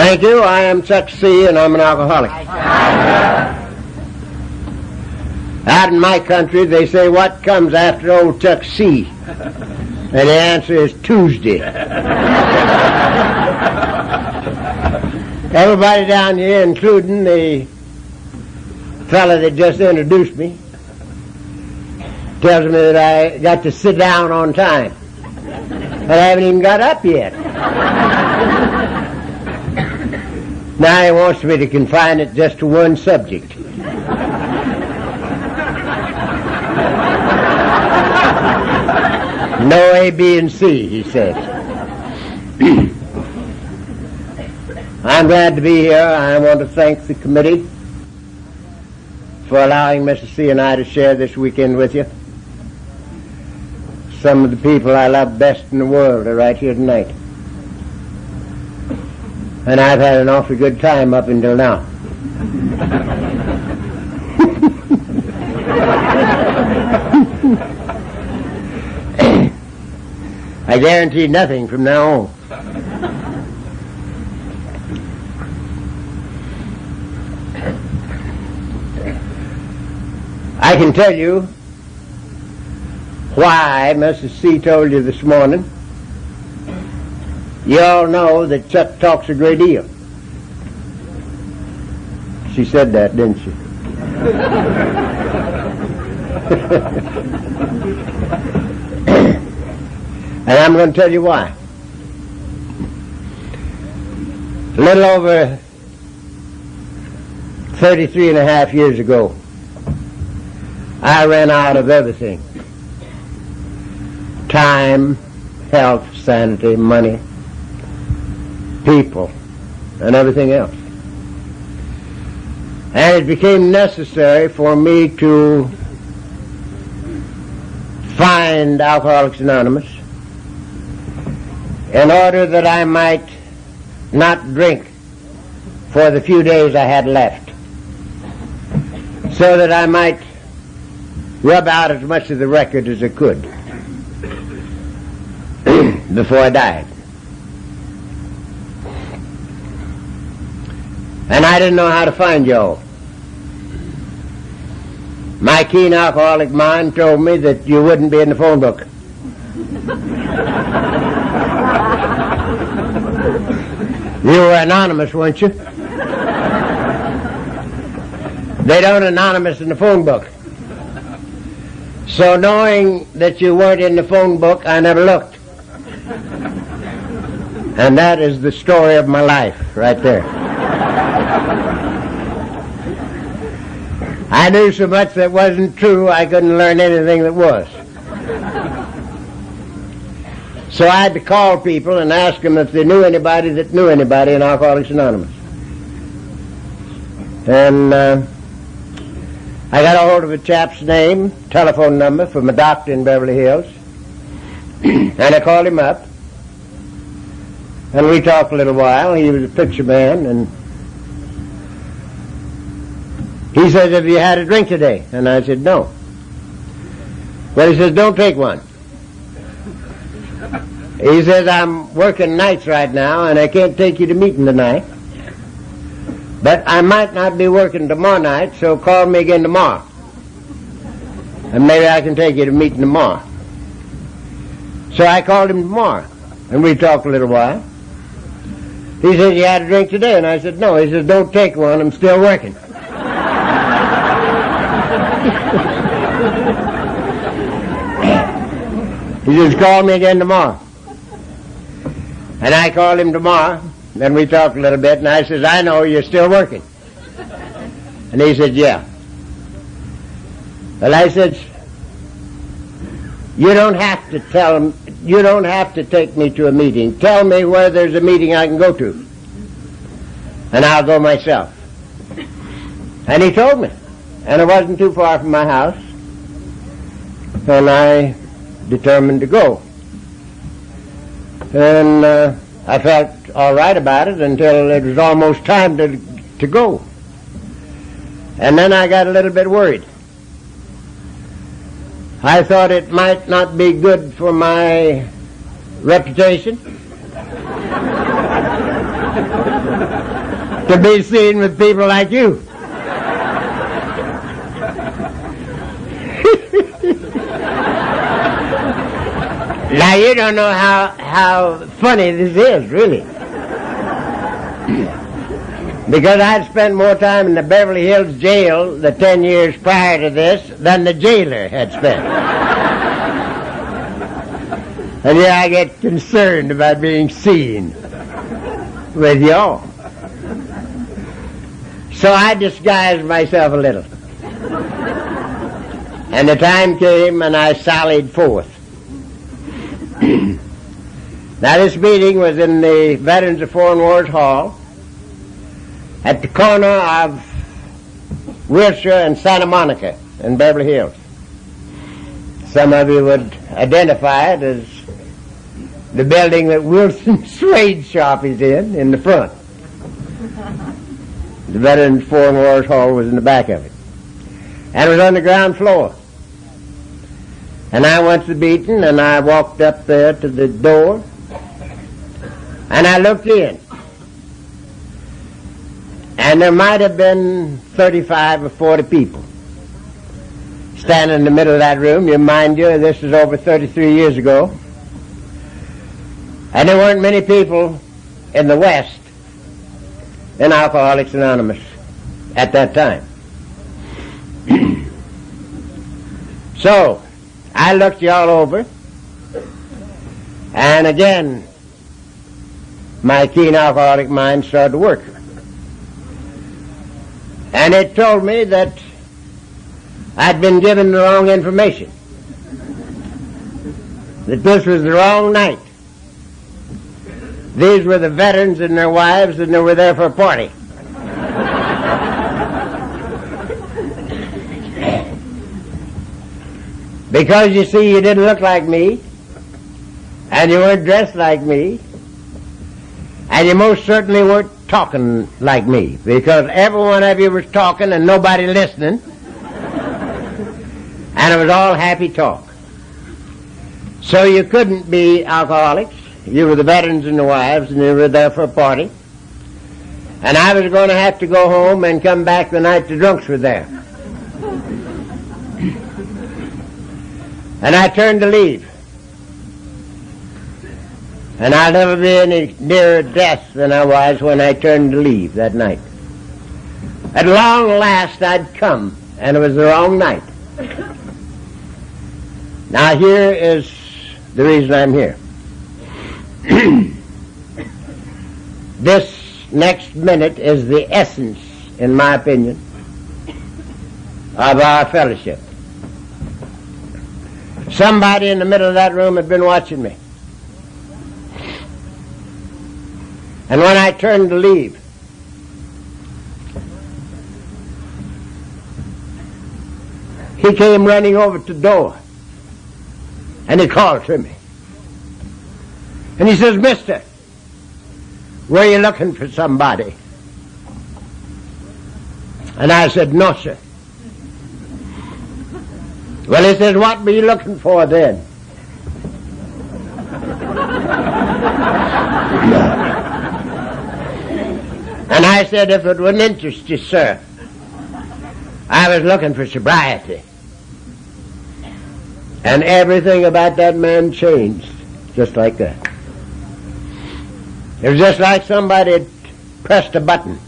Thank you. I am Chuck C., and I'm an alcoholic. Out in my country, they say, what comes after old Chuck C.? And the answer is Tuesday. Everybody down here, including the fellow that just introduced me, tells me that I got to sit down on time. But I haven't even got up yet. Now he wants me to confine it just to one subject. No A, B, and C, he says. I'm glad to be here. I want to thank the committee for allowing Mr. C. and I to share this weekend with you. Some of the people I love best in the world are right here tonight. And I've had an awfully good time up until now. I guarantee nothing from now on. I can tell you why Mrs. C. told you this morning. You all know that Chuck talks a great deal. She said that, didn't she? And I'm going to tell you why. A little over 33 and a half years ago, I ran out of everything. Time, health, sanity, money, people, and everything else. And it became necessary for me to find Alcoholics Anonymous in order that I might not drink for the few days I had left, so that I might rub out as much of the record as I could before I died. And I didn't know how to find y'all. My keen alcoholic mind told me that you wouldn't be in the phone book. You were anonymous, weren't you? They don't anonymous in the phone book. So knowing that you weren't in the phone book, I never looked. And that is the story of my life right there. I knew so much that wasn't true, I couldn't learn anything that was. So I had to call people and ask them if they knew anybody that knew anybody in Alcoholics Anonymous. And I got a hold of a chap's name, telephone number from a doctor in Beverly Hills, and I called him up, and we talked a little while. He was a picture man, and he says, have you had a drink today? And I said, no. Well, he says, don't take one. He says, I'm working nights right now, and I can't take you to meeting tonight. But I might not be working tomorrow night, so call me again tomorrow. And maybe I can take you to meeting tomorrow. So I called him tomorrow, and we talked a little while. He said, you had a drink today? And I said, no. He says, don't take one, I'm still working. He says, call me again tomorrow. And I called him tomorrow, then we talked a little bit, and I says, I know you're still working. And he said, yeah. Well, I said, you don't have to tell him, you don't have to take me to a meeting. Tell me where there's a meeting I can go to, and I'll go myself. And he told me, and it wasn't too far from my house, and I determined to go. And I felt all right about it until it was almost time to go. And then I got a little bit worried. I thought it might not be good for my reputation. to be seen with people like you. Now you don't know how funny this is, really. Because I'd spent more time in the Beverly Hills jail the 10 years prior to this than the jailer had spent. And yeah, I get concerned about being seen with y'all. So I disguised myself a little. And the time came and I sallied forth. Now this meeting was in the Veterans of Foreign Wars Hall at the corner of Wilshire and Santa Monica in Beverly Hills. Some of you would identify it as the building that Wilson Suede shop is in the front. The Veterans of Foreign Wars Hall was in the back of it. And it was on the ground floor. And I went to the meeting and I walked up there to the door and I looked in. And there might have been 35 or 40 people standing in the middle of that room. You mind you, this is over 33 years ago. And there weren't many people in the West in Alcoholics Anonymous at that time. So, I looked you all over, and again, my keen alcoholic mind started to work. And it told me that I'd been given the wrong information, that this was the wrong night. These were the veterans and their wives, and they were there for a party. Because, you see, you didn't look like me, and you weren't dressed like me, and you most certainly weren't talking like me, because every one of you was talking and nobody listening, and it was all happy talk. So you couldn't be alcoholics. You were the veterans and the wives, and you were there for a party. And I was going to have to go home and come back the night the drunks were there. And I turned to leave. And I'll never be any nearer death than I was when I turned to leave that night. At long last I'd come, and it was the wrong night. Now here is the reason I'm here. This next minute is the essence, in my opinion, of our fellowship. Somebody in the middle of that room had been watching me. And when I turned to leave, he came running over to the door and he called to me. And he says, "Mister, were you looking for somebody?" And I said, "No, sir." Well, he says, "What were you looking for then?" And I said, "If it wouldn't interest you, sir, I was looking for sobriety." And everything about that man changed, just like that. It was just like somebody had pressed a button.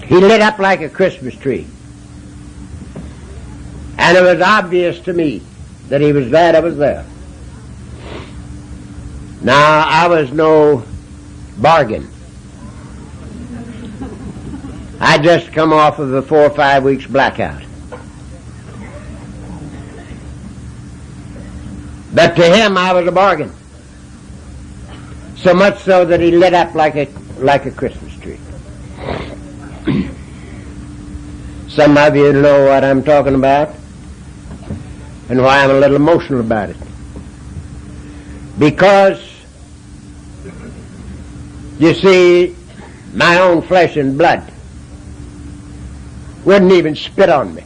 He lit up like a Christmas tree. And it was obvious to me that he was glad I was there. Now, I was no bargain. I'd just come off of a 4 or 5 weeks blackout. But to him, I was a bargain. So much so that he lit up like a Christmas tree. Some of you know what I'm talking about and why I'm a little emotional about it. Because, you see, my own flesh and blood wouldn't even spit on me.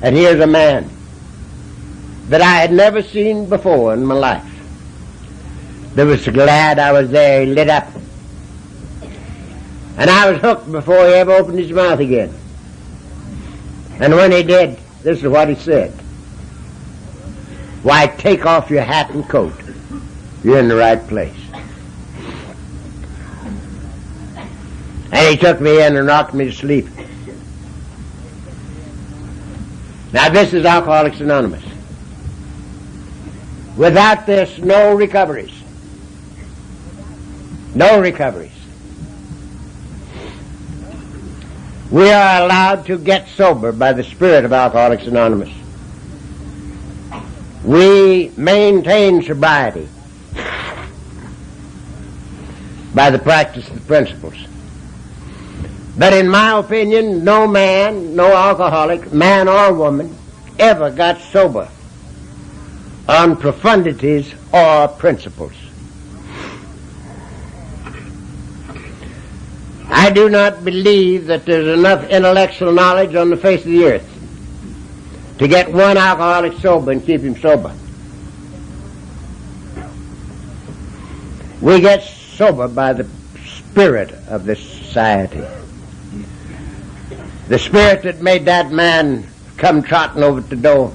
And here's a man that I had never seen before in my life, They was so glad I was there. He lit up. And I was hooked before he ever opened his mouth again. And when he did, this is what he said. Why, take off your hat and coat. You're in the right place. And he took me in and rocked me to sleep. Now this is Alcoholics Anonymous. Without this, no recoveries. No recoveries. We are allowed to get sober by the spirit of Alcoholics Anonymous. We maintain sobriety by the practice of the principles. But in my opinion, no man, no alcoholic, man or woman, ever got sober on profundities or principles. I do not believe that there's enough intellectual knowledge on the face of the earth to get one alcoholic sober and keep him sober. We get sober by the spirit of this society. The spirit that made that man come trotting over the door.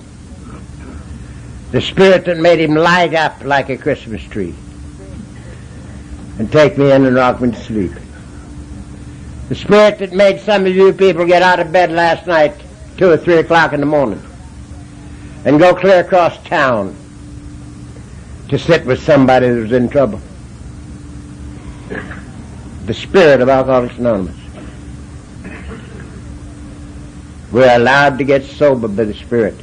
The spirit that made him light up like a Christmas tree and take me in and rock me to sleep. The spirit that made some of you people get out of bed last night 2 or 3 o'clock in the morning and go clear across town to sit with somebody that was in trouble. The spirit of Alcoholics Anonymous. We're allowed to get sober by the spirit.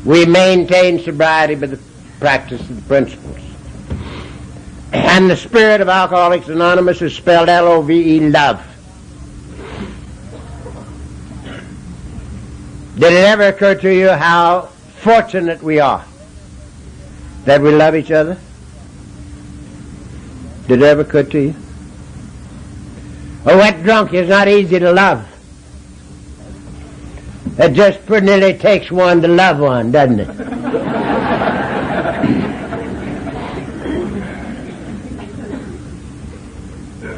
We maintain sobriety by the practice of the principles. And the spirit of Alcoholics Anonymous is spelled L-O-V-E, love. Did it ever occur to you how fortunate we are that we love each other? Did it ever occur to you? A wet drunk is not easy to love. It just pretty nearly takes one to love one, doesn't it?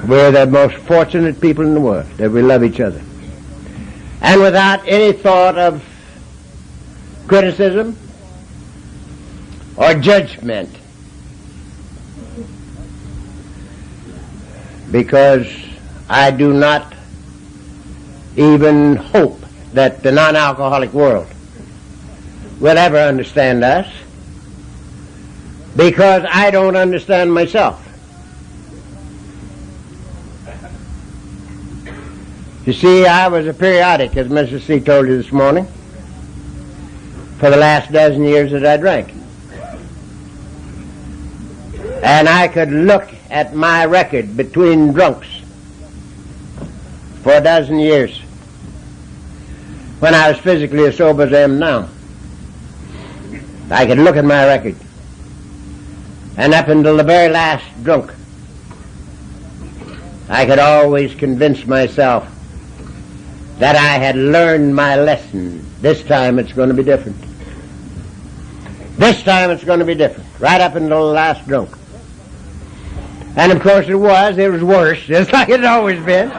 We're the most fortunate people in the world that we love each other. And without any thought of criticism or judgment. Because I do not even hope that the non-alcoholic world will ever understand us, because I don't understand myself. You see, I was a periodic, as Mrs. C. told you this morning, for the last dozen years that I drank. And I could look at my record between drunks for a dozen years when I was physically as sober as I am now. I could look at my record. And up until the very last drunk, I could always convince myself that I had learned my lesson. This time it's going to be different. This time it's going to be different. Right up until the last drunk. And of course it was worse, just like it's always been.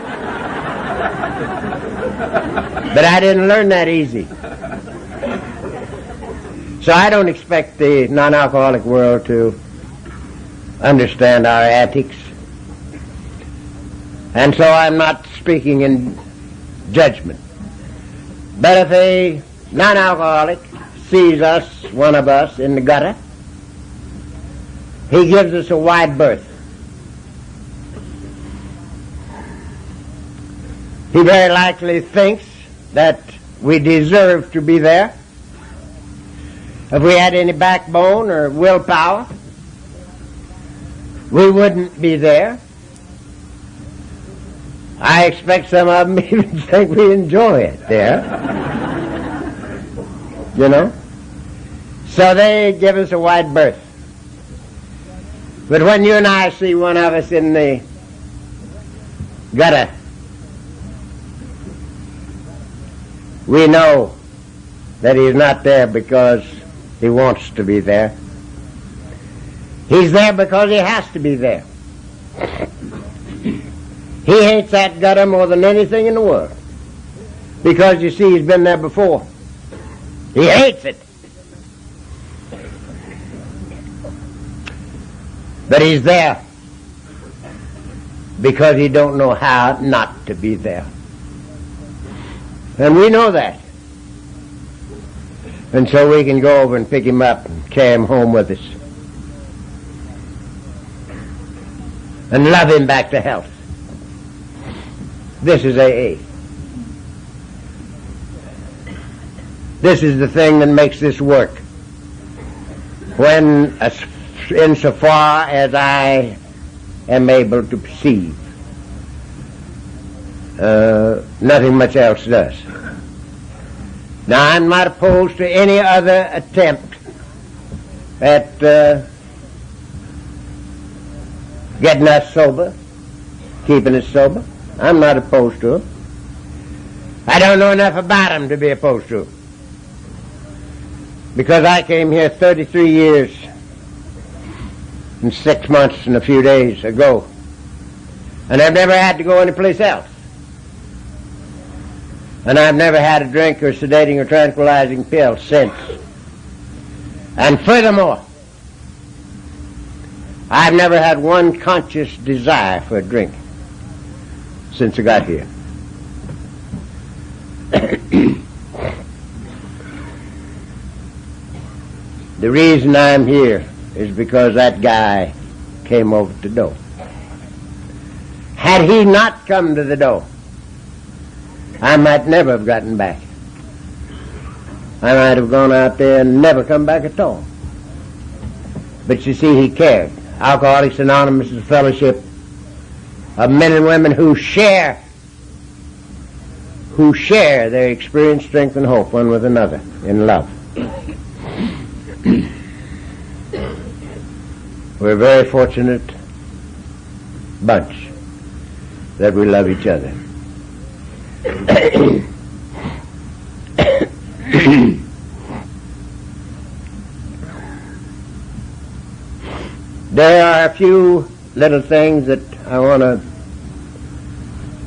But I didn't learn that easy. So I don't expect the non-alcoholic world to understand our antics. And so I'm not speaking in judgment. But if a non-alcoholic sees us, one of us, in the gutter, he gives us a wide berth. He very likely thinks that we deserve to be there. If we had any backbone or willpower, we wouldn't be there. I expect some of them even think we enjoy it there. You know? So they give us a wide berth. But when you and I see one of us in the gutter, we know that he's not there because he wants to be there. He's there because he has to be there. He hates that gutter more than anything in the world. Because, you see, he's been there before. He hates it. But he's there because he don't know how not to be there. And we know that. And so we can go over and pick him up and carry him home with us. And love him back to health. This is A.A. This is the thing that makes this work. When, insofar as I am able to perceive, nothing much else does. Now, I'm not opposed to any other attempt at getting us sober, keeping us sober. I'm not opposed to it. I don't know enough about them to be opposed to it. Because I came here 33 years and 6 months and a few days ago, and I've never had to go anyplace else. And I've never had a drink or sedating or tranquilizing pill since. And furthermore, I've never had one conscious desire for a drink since I got here. The reason I'm here is because that guy came over to the door. Had he not come to the door, I might never have gotten back. I might have gone out there and never come back at all. But you see, he cared. Alcoholics Anonymous is a fellowship of men and women who share their experience, strength, and hope one with another in love. We're a very fortunate bunch that we love each other. There are a few little things that I want to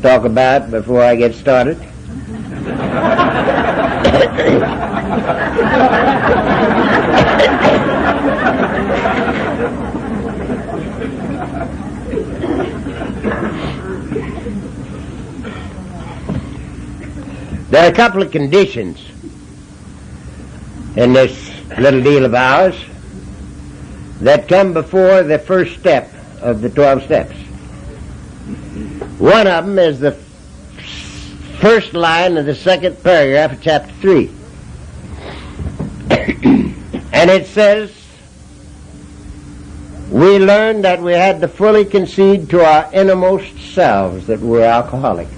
talk about before I get started. There are a couple of conditions in this little deal of ours that come before the first step of the 12 steps. One of them is the first line of the second paragraph of chapter 3. And it says, we learned that we had to fully concede to our innermost selves that we're alcoholic.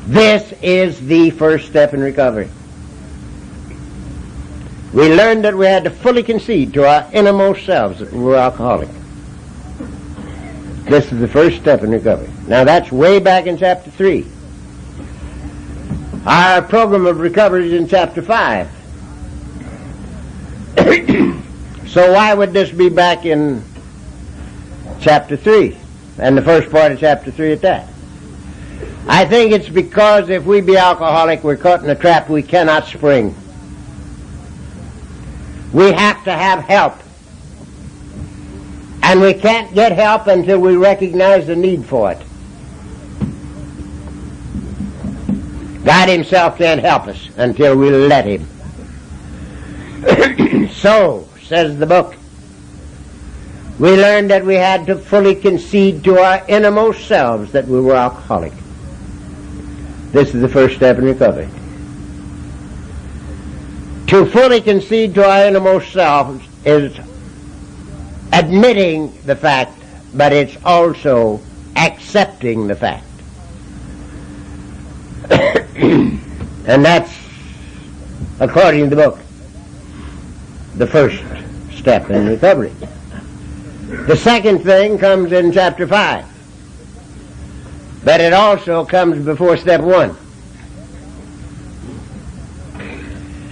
This is the first step in recovery. We learned that we had to fully concede to our innermost selves that we were alcoholic. This is the first step in recovery. Now that's way back in chapter 3. Our program of recovery is in chapter 5. So why would this be back in chapter 3 and the first part of chapter 3 at that? I think it's because if we be alcoholic, we're caught in a trap we cannot spring. We have to have help. And we can't get help until we recognize the need for it. God himself can't help us until we let him. So, says the book, we learned that we had to fully concede to our innermost selves that we were alcoholic. This is the first step in recovery. To fully concede to our innermost selves is admitting the fact, but it's also accepting the fact. And that's, according to the book, the first step in recovery. The second thing comes in chapter 5. But it also comes before step 1.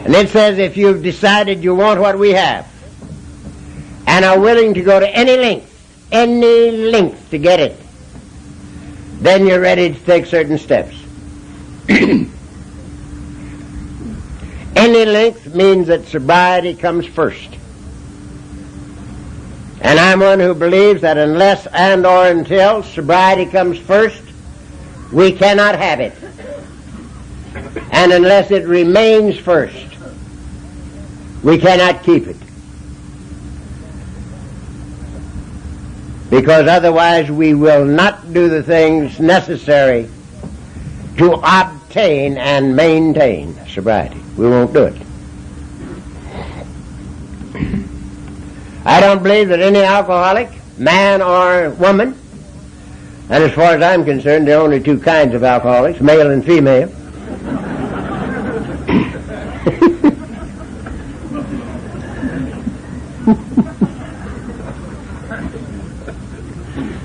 And it says if you've decided you want what we have, and are willing to go to any length to get it, then you're ready to take certain steps. Any length means that sobriety comes first. And I'm one who believes that unless and or until sobriety comes first, we cannot have it. And unless it remains first, we cannot keep it. Because otherwise we will not do the things necessary to obtain and maintain sobriety. We won't do it. I don't believe that any alcoholic, man or woman, and as far as I'm concerned, there are only two kinds of alcoholics, male and female.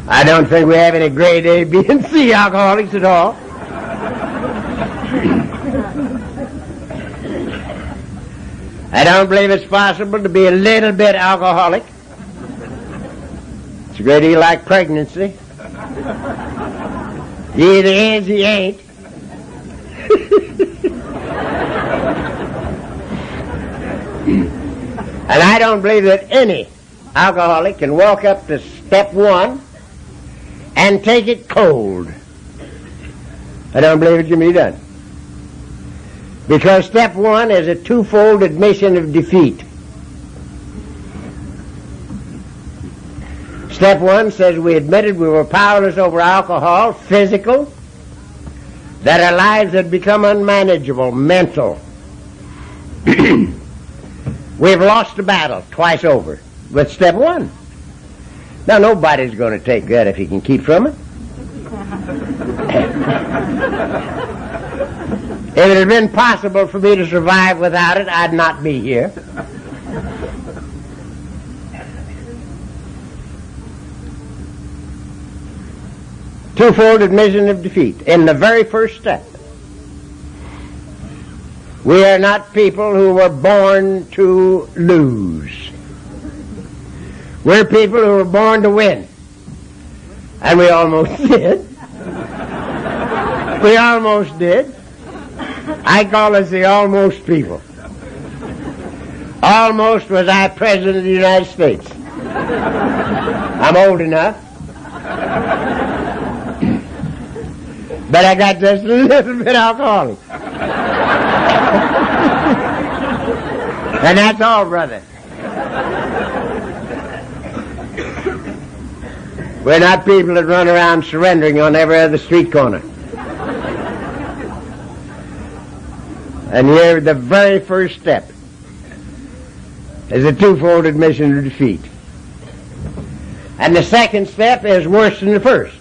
I don't think we have any grade A, B, and C alcoholics at all. I don't believe it's possible to be a little bit alcoholic. It's a great deal like pregnancy. He either is, he ain't. And I don't believe that any alcoholic can walk up to step one and take it cold. I don't believe it can be done. Because step one is a twofold admission of defeat. Step one says we admitted we were powerless over alcohol, physical, that our lives had become unmanageable, mental. We've lost the battle twice over with step one. Now nobody's going to take that if he can keep from it. If it had been possible for me to survive without it, I'd not be here. Twofold admission of defeat. In the very first step, we are not people who were born to lose. We're people who were born to win. And we almost did. We almost did. I call us the almost people. Almost was I President of the United States. I'm old enough. But I got just a little bit alcoholic. And that's all, brother. We're not people that run around surrendering on every other street corner. And here, the very first step is a twofold admission of defeat. And the second step is worse than the first.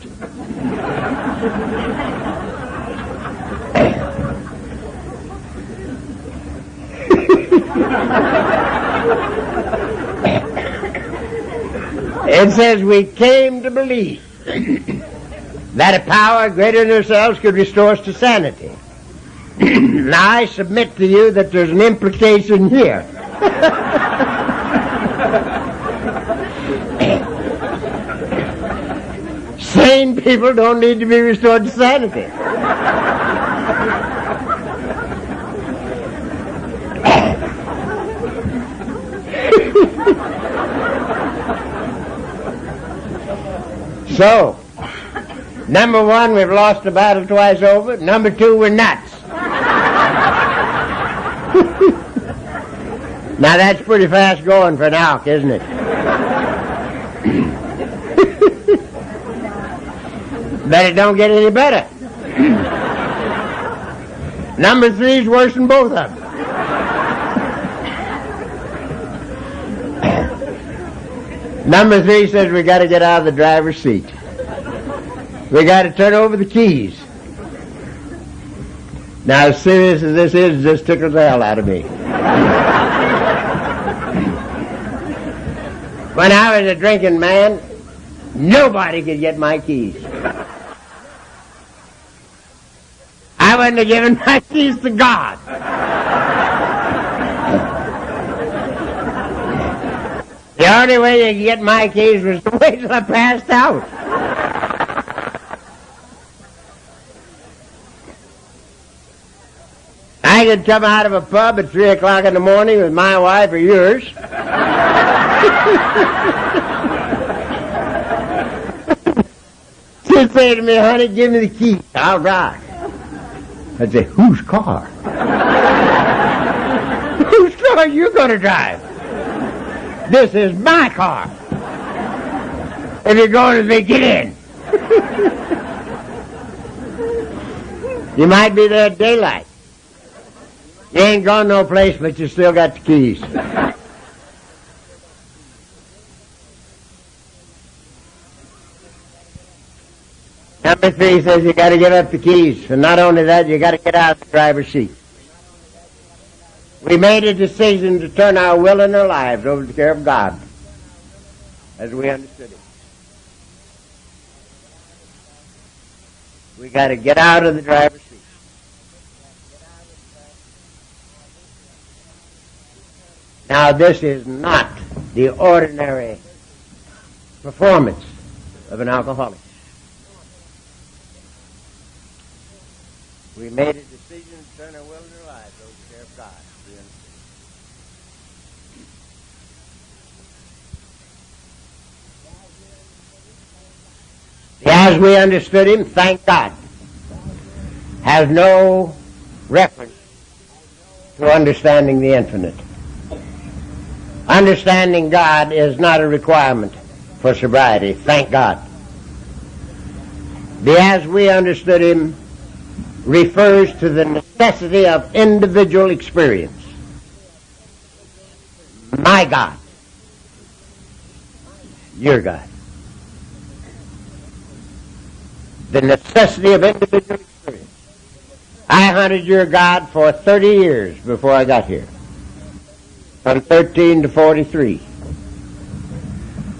It says we came to believe that a power greater than ourselves could restore us to sanity. Now I submit to you that there's an implication here. Sane people don't need to be restored to sanity. So, number one, we've lost the battle twice over. Number two, we're nuts. Now that's pretty fast going for an alk, isn't it? But it don't get any better. Number three's worse than both of them. Number three says we got to get out of the driver's seat. We got to turn over the keys. Now, as serious as this is, this tickles the hell out of me. When I was a drinking man, nobody could get my keys. I wouldn't have given my keys to God. The only way you could get my keys was to wait till I passed out. I could come out of a pub at 3 o'clock in the morning with my wife or yours. She'd say to me, honey, give me the key. I'll drive. I'd say, whose car? Whose car are you going to drive? This is my car. If you're going with me, get in. You might be there at daylight. You ain't gone no place, but you still got the keys. Number 3 says you got to give up the keys. And not only that, you got to get out of the driver's seat. We made a decision to turn our will and our lives over to the care of God, as we understood it. We got to get out of the driver's seat. Now, this is not the ordinary performance of an alcoholic. We made a decision to turn our will and our lives over to the care of God. As we understood him, thank God, has no reference to understanding the infinite. Understanding God is not a requirement for sobriety, thank God. The as we understood him refers to the necessity of individual experience. My God, your God. The necessity of individual experience. I hunted your God for 30 years before I got here. From 13 to 43.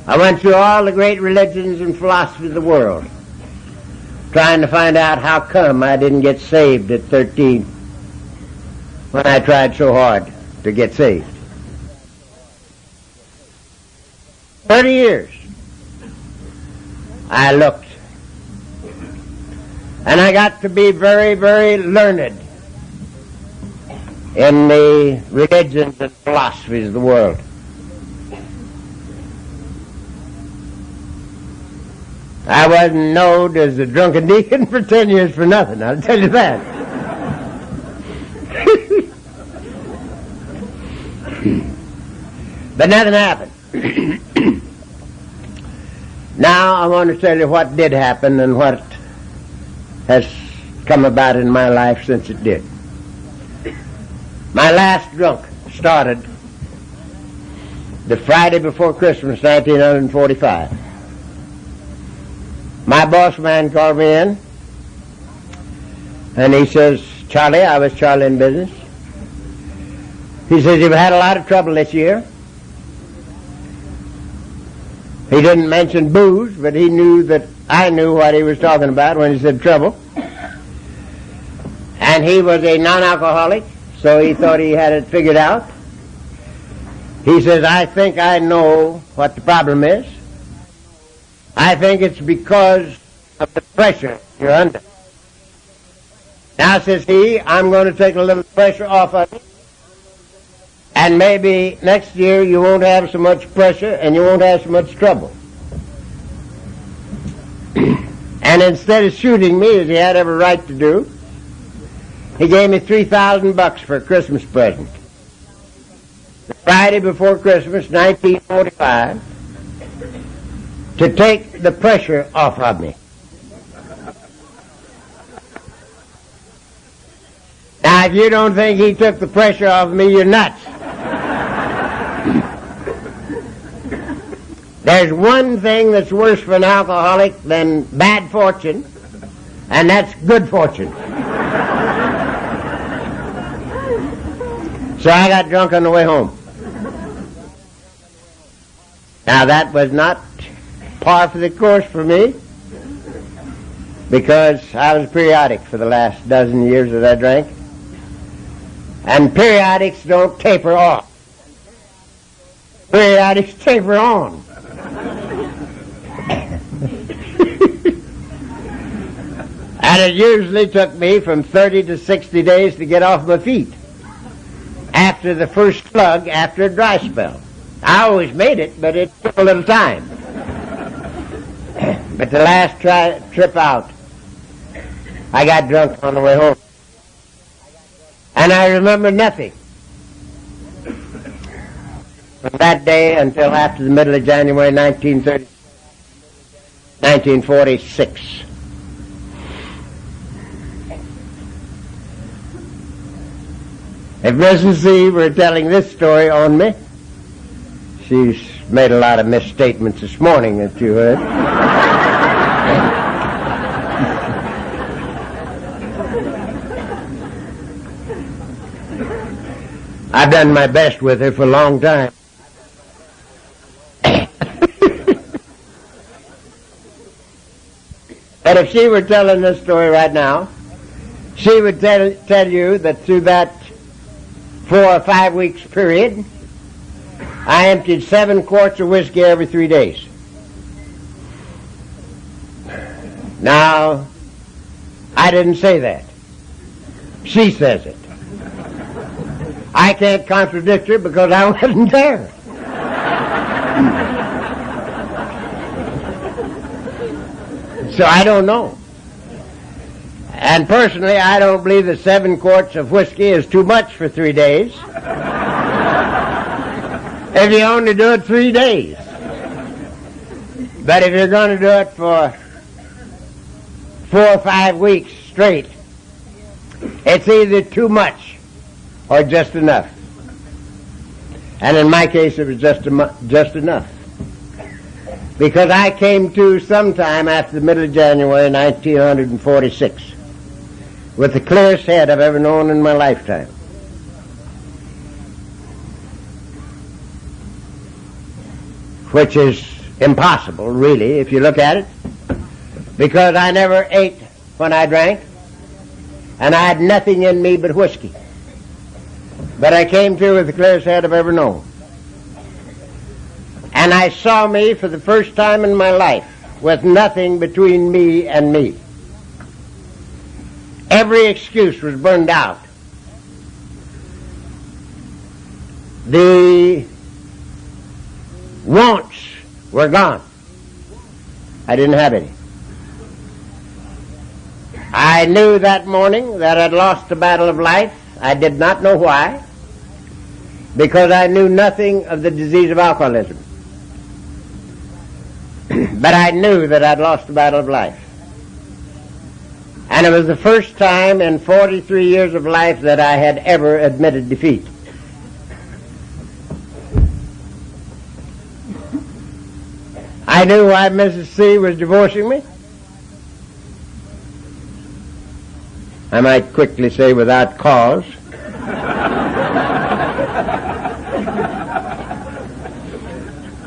I went through all the great religions and philosophies of the world, trying to find out how come I didn't get saved at 13 when I tried so hard to get saved. 30 years. I looked. And I got to be very, very learned in the religions and philosophies of the world. I wasn't known as a drunken deacon for 10 years for nothing, I'll tell you that. But nothing happened. Now I want to tell you what did happen and what has come about in my life since it did. My last drunk started the Friday before Christmas, 1945. My boss man called me in, and he says, Charlie, I was Charlie in business. He says, you've had a lot of trouble this year. He didn't mention booze, but he knew that I knew what he was talking about when he said trouble. And he was a non-alcoholic, so he thought he had it figured out. He says, I think I know what the problem is. I think it's because of the pressure you're under. Now, says he, I'm going to take a little pressure off of you. And maybe next year you won't have so much pressure and you won't have so much trouble. And instead of shooting me, as he had every right to do, he gave me $3,000 for a Christmas present. The Friday before Christmas, 1945, to take the pressure off of me. Now, if you don't think he took the pressure off of me, you're nuts. There's one thing that's worse for an alcoholic than bad fortune, and that's good fortune. So I got drunk on the way home. Now that was not par for the course for me, because I was periodic for the last dozen years that I drank. And periodics don't taper off. He had his taper on. And it usually took me from 30 to 60 days to get off my feet after the first slug after a dry spell. I always made it, but it took a little time. But the last trip out, I got drunk on the way home. And I remember nothing from that day until after the middle of January 1946. If Mrs. C were telling this story on me, she's made a lot of misstatements this morning, that you heard. I've done my best with her for a long time. But if she were telling this story right now, she would tell you that through that 4 or 5 weeks period, I emptied 7 quarts of whiskey every 3 days. Now, I didn't say that. She says it. I can't contradict her because I wasn't there. So I don't know. And personally, I don't believe that 7 quarts of whiskey is too much for 3 days. If you only do it 3 days. But if you're going to do it for 4 or 5 weeks straight, it's either too much or just enough. And in my case, it was just enough. Because I came to sometime after the middle of January 1946 with the clearest head I've ever known in my lifetime. Which is impossible, really, if you look at it, because I never ate when I drank, and I had nothing in me but whiskey. But I came to with the clearest head I've ever known. And I saw me for the first time in my life with nothing between me and me. Every excuse was burned out. The wants were gone. I didn't have any. I knew that morning that I'd lost the battle of life. I did not know why, because I knew nothing of the disease of alcoholism. But I knew that I'd lost the battle of life. And it was the first time in 43 years of life that I had ever admitted defeat. I knew why Mrs. C was divorcing me. I might quickly say without cause.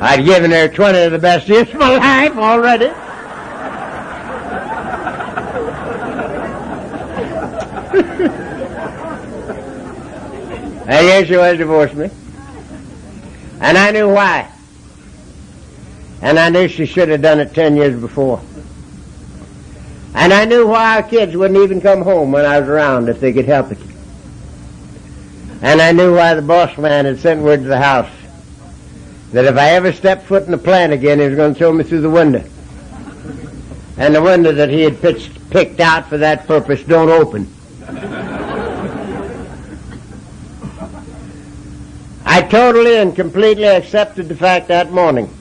I'd given her 20 of the best years of my life already. And here she was divorcing me. And I knew why. And I knew she should have done it 10 years before. And I knew why our kids wouldn't even come home when I was around if they could help it. And I knew why the boss man had sent word to the house that if I ever stepped foot in the plant again, he was going to throw me through the window. And the window that he had picked out for that purpose don't open. I totally and completely accepted the fact that morning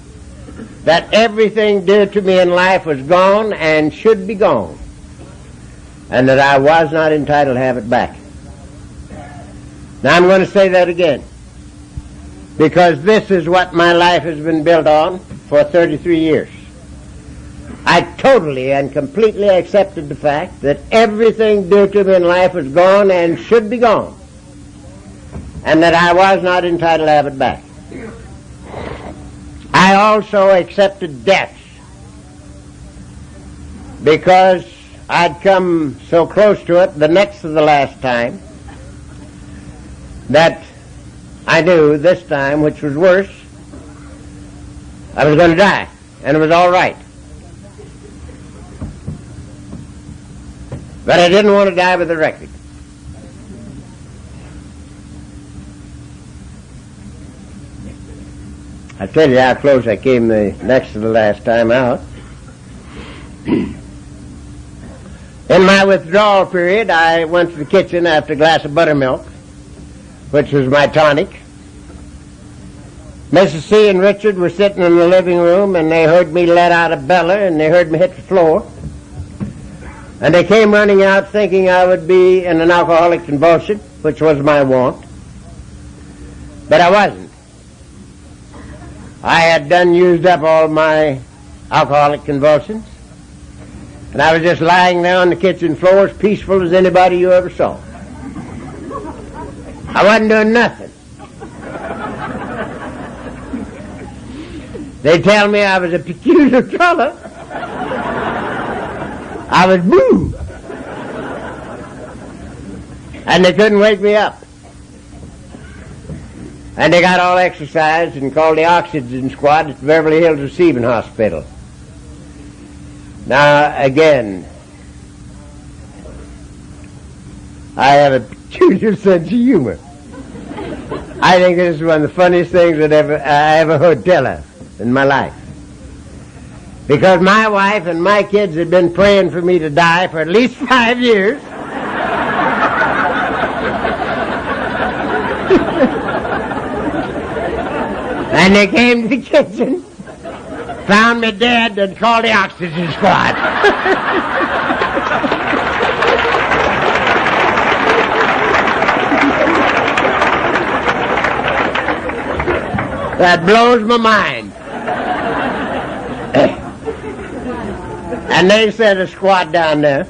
that everything dear to me in life was gone and should be gone, and that I was not entitled to have it back. Now I'm going to say that again, because this is what my life has been built on for 33 years. I totally and completely accepted the fact that everything dear to me in life was gone and should be gone, and that I was not entitled to have it back. I also accepted death, because I'd come so close to it the next to the last time that I knew this time, which was worse, I was going to die, and it was all right. But I didn't want to die with a record. I tell you how close I came the next to the last time out. In my withdrawal period, I went to the kitchen after a glass of buttermilk, which was my tonic. Mrs. C. and Richard were sitting in the living room, and they heard me let out a beller, and they heard me hit the floor. And they came running out thinking I would be in an alcoholic convulsion, which was my wont. But I wasn't. I had used up all my alcoholic convulsions, and I was just lying there on the kitchen floor as peaceful as anybody you ever saw. I wasn't doing nothing. They tell me I was a peculiar color. I was blue. And they couldn't wake me up. And they got all exercised and called the oxygen squad at the Beverly Hills Receiving Hospital. Now, again, I have a peculiar sense of humor. I think this is one of the funniest things that I ever heard tell of in my life. Because my wife and my kids had been praying for me to die for at least 5 years. And they came to the kitchen, found me dead, and called the oxygen squad. That blows my mind. And they sent a squad down there,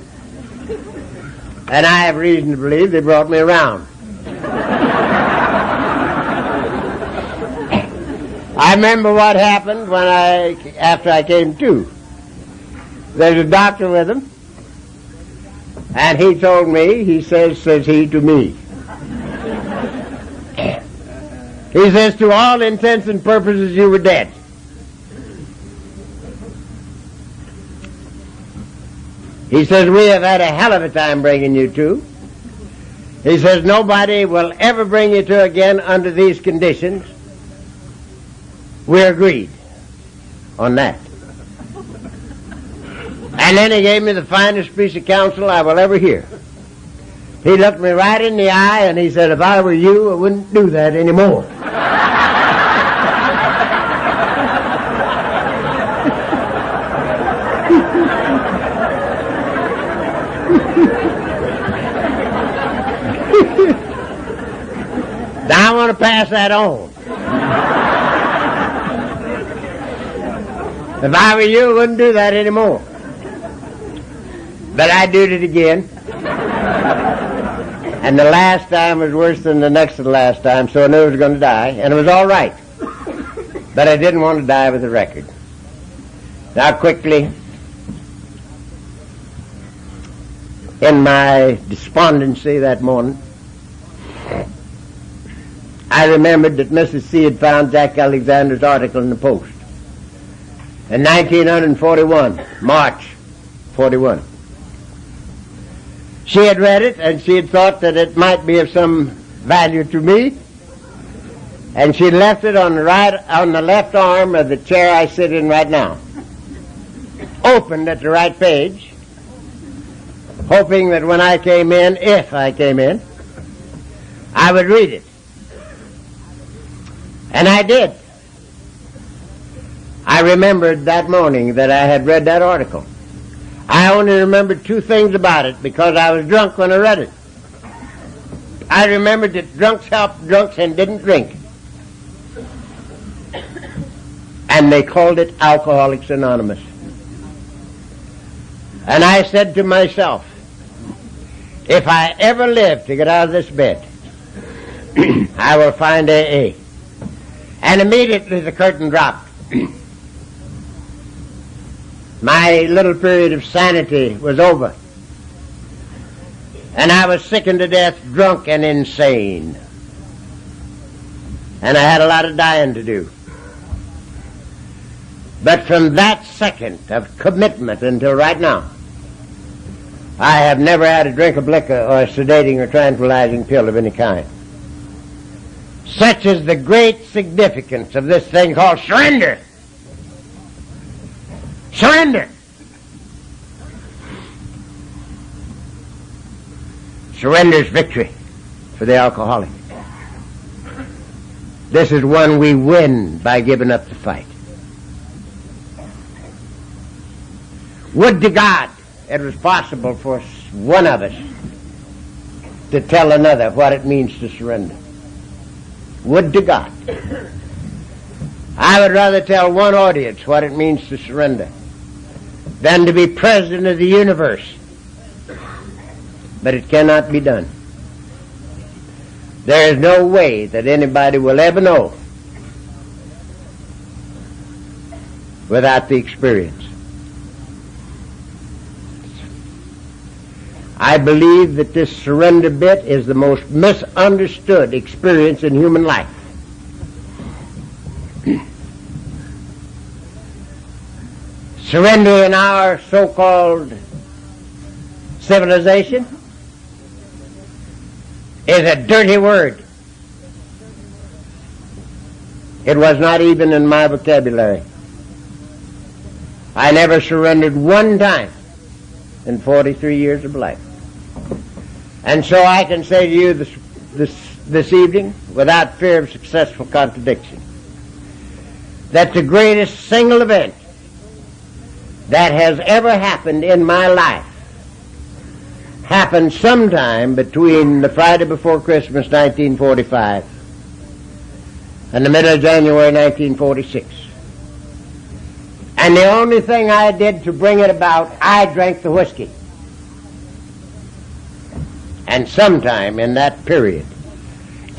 and I have reason to believe they brought me around. I remember what happened after I came to. There's a doctor with him, and he told me, he says he to me, he says, to all intents and purposes you were dead. He says, we have had a hell of a time bringing you to. He says, nobody will ever bring you to again under these conditions. We agreed on that. And then he gave me the finest piece of counsel I will ever hear. He looked me right in the eye and he said, if I were you, I wouldn't do that anymore. Now I want to pass that on. If I were you, I wouldn't do that anymore. But I did it again. And the last time was worse than the next to the last time, so I knew I was going to die, and it was all right. But I didn't want to die with a record. Now quickly, in my despondency that morning, I remembered that Mrs. C. had found Jack Alexander's article in the Post in 1941, March 41. She had read it, and she had thought that it might be of some value to me, and she left it on the left arm of the chair I sit in right now, opened at the right page, hoping that when I came in, if I came in, I would read it. And I did. I remembered that morning that I had read that article. I only remembered 2 things about it because I was drunk when I read it. I remembered that drunks helped drunks and didn't drink. And they called it Alcoholics Anonymous. And I said to myself, if I ever live to get out of this bed, I will find AA. And immediately the curtain dropped. My little period of sanity was over. And I was sickened to death, drunk and insane. And I had a lot of dying to do. But from that second of commitment until right now, I have never had a drink of liquor or a sedating or tranquilizing pill of any kind. Such is the great significance of this thing called surrender. Surrender. Surrender is victory for the alcoholic. This is one we win by giving up the fight. Would to God it was possible for one of us to tell another what it means to surrender. Would to God. I would rather tell one audience what it means to surrender than to be president of the universe. But it cannot be done. There is no way that anybody will ever know without the experience. I believe that this surrender bit is the most misunderstood experience in human life. Surrender in our so-called civilization is a dirty word. It was not even in my vocabulary. I never surrendered one time in 43 years of life. And so I can say to you this evening, without fear of successful contradiction, that the greatest single event that has ever happened in my life happened sometime between the Friday before Christmas, 1945, and the middle of January, 1946. And the only thing I did to bring it about, I drank the whiskey. And sometime in that period,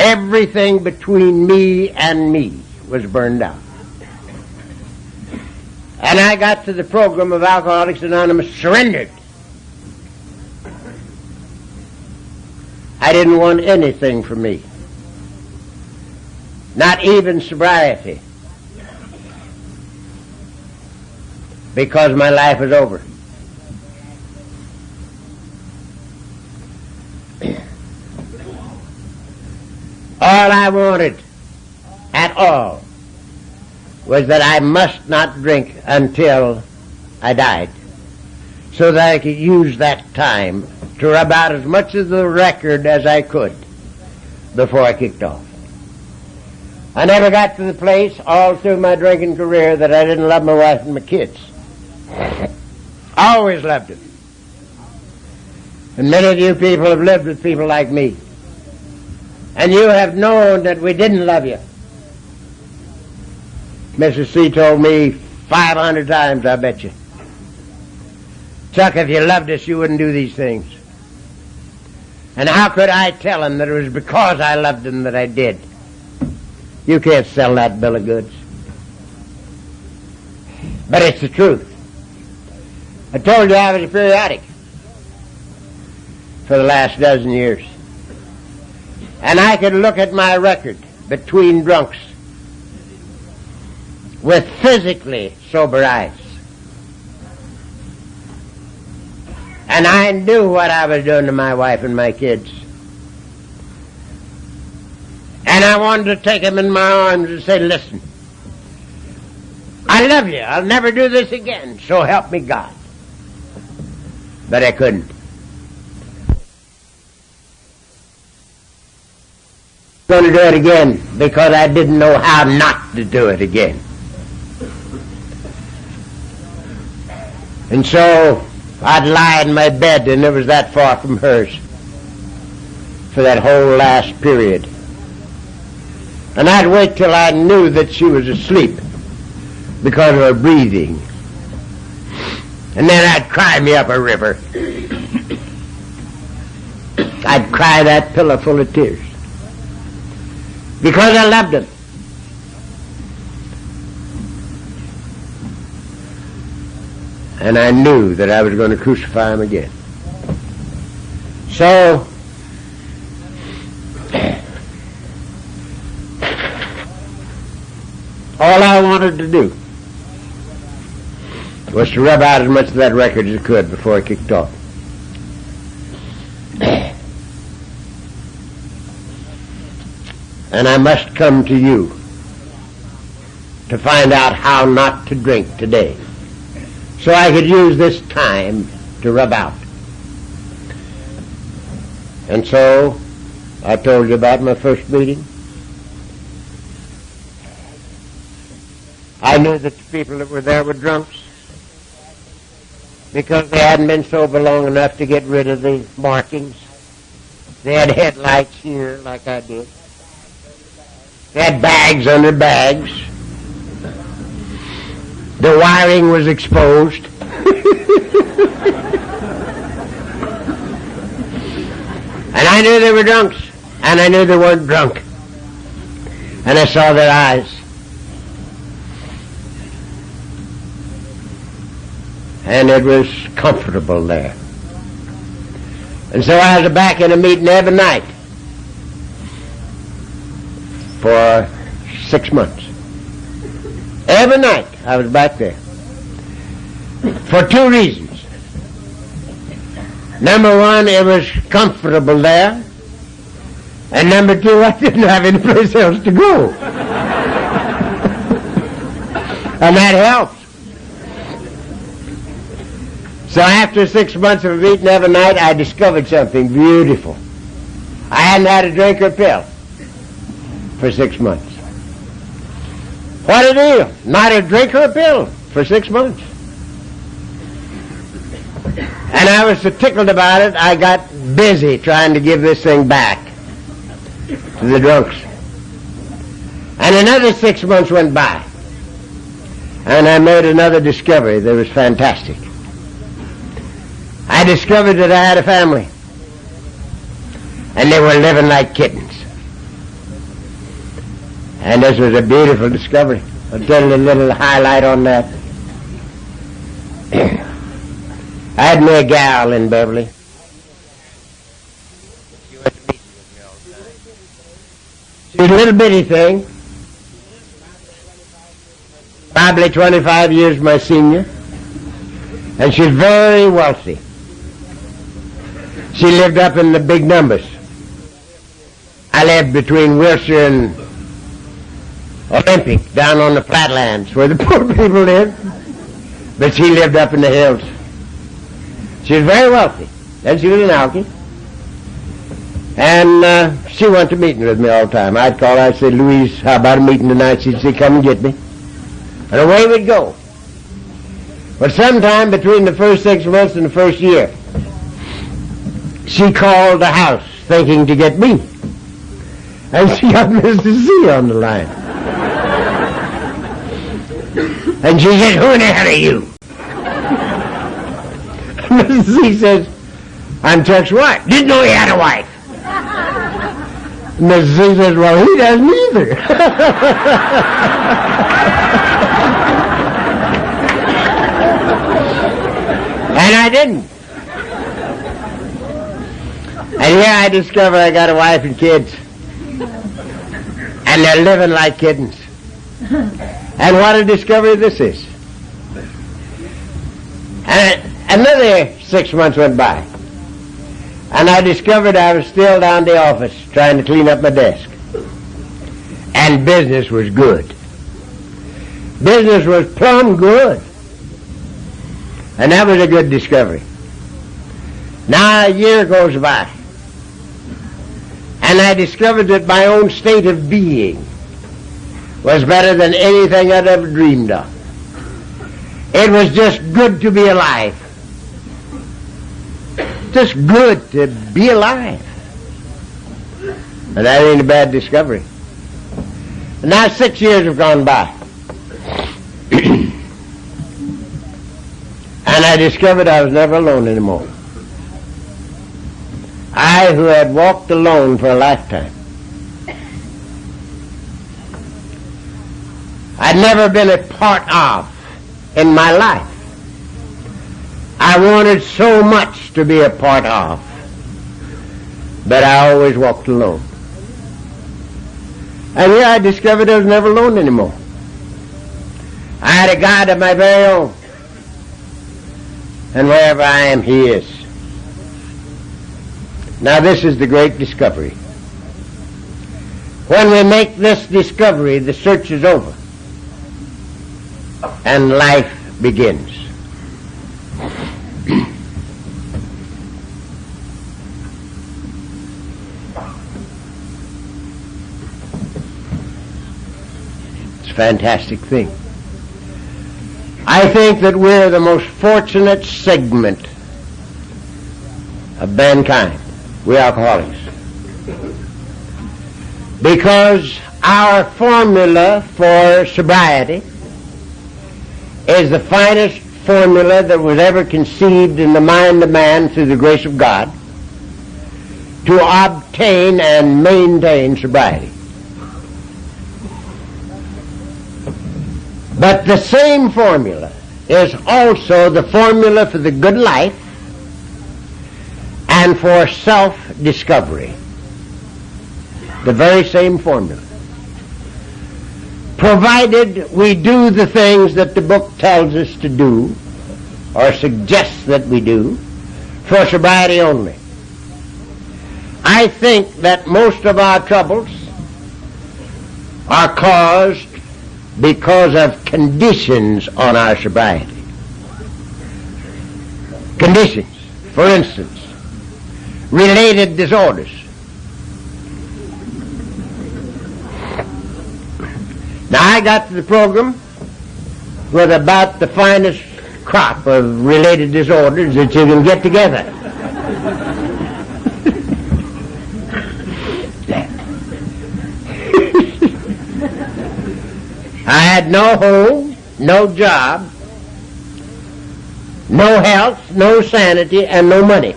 everything between me and me was burned out. And I got to the program of Alcoholics Anonymous, surrendered. I didn't want anything from me. Not even sobriety. Because my life was over. All I wanted at all was that I must not drink until I died, so that I could use that time to rub out as much of the record as I could before I kicked off. I never got to the place all through my drinking career that I didn't love my wife and my kids. I always loved them. And many of you people have lived with people like me. And you have known that we didn't love you. Mrs. C told me 500 times, I bet you, Chuck, if you loved us, you wouldn't do these things. And how could I tell him that it was because I loved him that I did? You can't sell that bill of goods. But it's the truth. I told you I was a periodic for the last dozen years. And I could look at my record between drunks with physically sober eyes. And I knew what I was doing to my wife and my kids. And I wanted to take them in my arms and say, listen, I love you. I'll never do this again. So help me God. But I couldn't. I'm going to do it again because I didn't know how not to do it again. And so I'd lie in my bed, and it was that far from hers for that whole last period. And I'd wait till I knew that she was asleep because of her breathing. And then I'd cry me up a river. I'd cry that pillow full of tears. Because I loved him. And I knew that I was going to crucify him again. So, all I wanted to do was to rub out as much of that record as I could before I kicked off. And I must come to you to find out how not to drink today, so I could use this time to rub out. And so I told you about my first meeting. I knew that the people that were there were drunks because they hadn't been sober long enough to get rid of the markings. They had headlights here like I did. They had bags under bags. The wiring was exposed. And I knew they were drunks, and I knew they weren't drunk. And I saw their eyes. And it was comfortable there. And so I was back in a meeting every night for 6 months. Every night I was back there. For 2 reasons. Number one, it was comfortable there. And number 2, I didn't have any place else to go. And that helped. So after 6 months of eating every night, I discovered something beautiful. I hadn't had a drink or a pill for 6 months. What a deal. Not a drink or a pill for 6 months. And I was so tickled about it, I got busy trying to give this thing back to the drunks. And another 6 months went by. And I made another discovery that was fantastic. I discovered that I had a family. And they were living like kittens. And this was a beautiful discovery. I'll tell you a little highlight on that. I had me a gal in Beverly. She went to meet with me all the time. She was a little bitty thing. Probably 25 years my senior. And she's very wealthy. She lived up in the big numbers. I lived between Wilshire and Olympic, down on the flatlands where the poor people lived. But she lived up in the hills. She was very wealthy. And she was an alky. And she went to meeting with me all the time. I'd call her, I'd say, Louise, how about a meeting tonight? She'd say, come and get me. And away we'd go. But sometime between the first 6 months and the first year, she called the house thinking to get me. And she got Mr. C on the line. And she said, who in the hell are you? Mr. C says, I'm Chuck's wife. Didn't know he had a wife. Mr. C says, well, he doesn't either. And I didn't. And here I discover I got a wife and kids. And they're living like kittens. And what a discovery this is. And another 6 months went by. And I discovered I was still down the office trying to clean up my desk. And business was good. Business was plumb good. And that was a good discovery. Now a year goes by. And I discovered that my own state of being was better than anything I'd ever dreamed of. It was just good to be alive. Just good to be alive. And that ain't a bad discovery. And now 6 years have gone by. And I discovered I was never alone anymore. I, who had walked alone for a lifetime. I'd never been a part of in my life. I wanted so much to be a part of, but I always walked alone. And here I discovered I was never alone anymore. I had a God of my very own. and wherever I am, he is. Now this is the great discovery. When we make this discovery, the search is over, and life begins. It's a fantastic thing. I think that we're the most fortunate segment of mankind, we alcoholics, because our formula for sobriety is the finest formula that was ever conceived in the mind of man through the grace of God to obtain and maintain sobriety. But the same formula is also the formula for the good life and for self-discovery. The very same formula. Provided we do the things that the book tells us to do, or suggests that we do, for sobriety only. I think that most of our troubles are caused because of conditions on our sobriety. Conditions, for instance, related disorders. Now I got to the program with about the finest crop of related disorders that you can get together. I had no home, no job, no health, no sanity, and no money.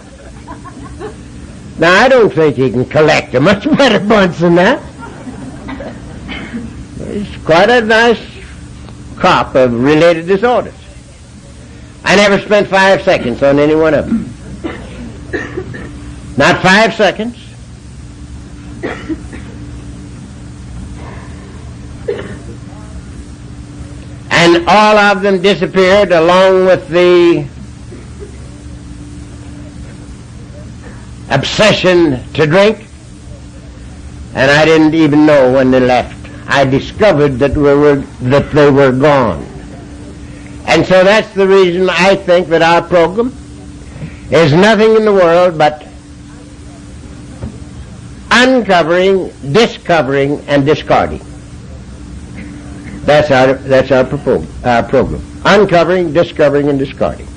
Now I don't think you can collect a much better bunch than that. It's quite a nice crop of related disorders. I never spent 5 seconds on any one of them. Not 5 seconds. And all of them disappeared along with the obsession to drink, and I didn't even know when they left. I discovered that they were gone. And so that's the reason I think that our program is nothing in the world but uncovering, discovering, and discarding. That's our program. Uncovering, discovering, and discarding.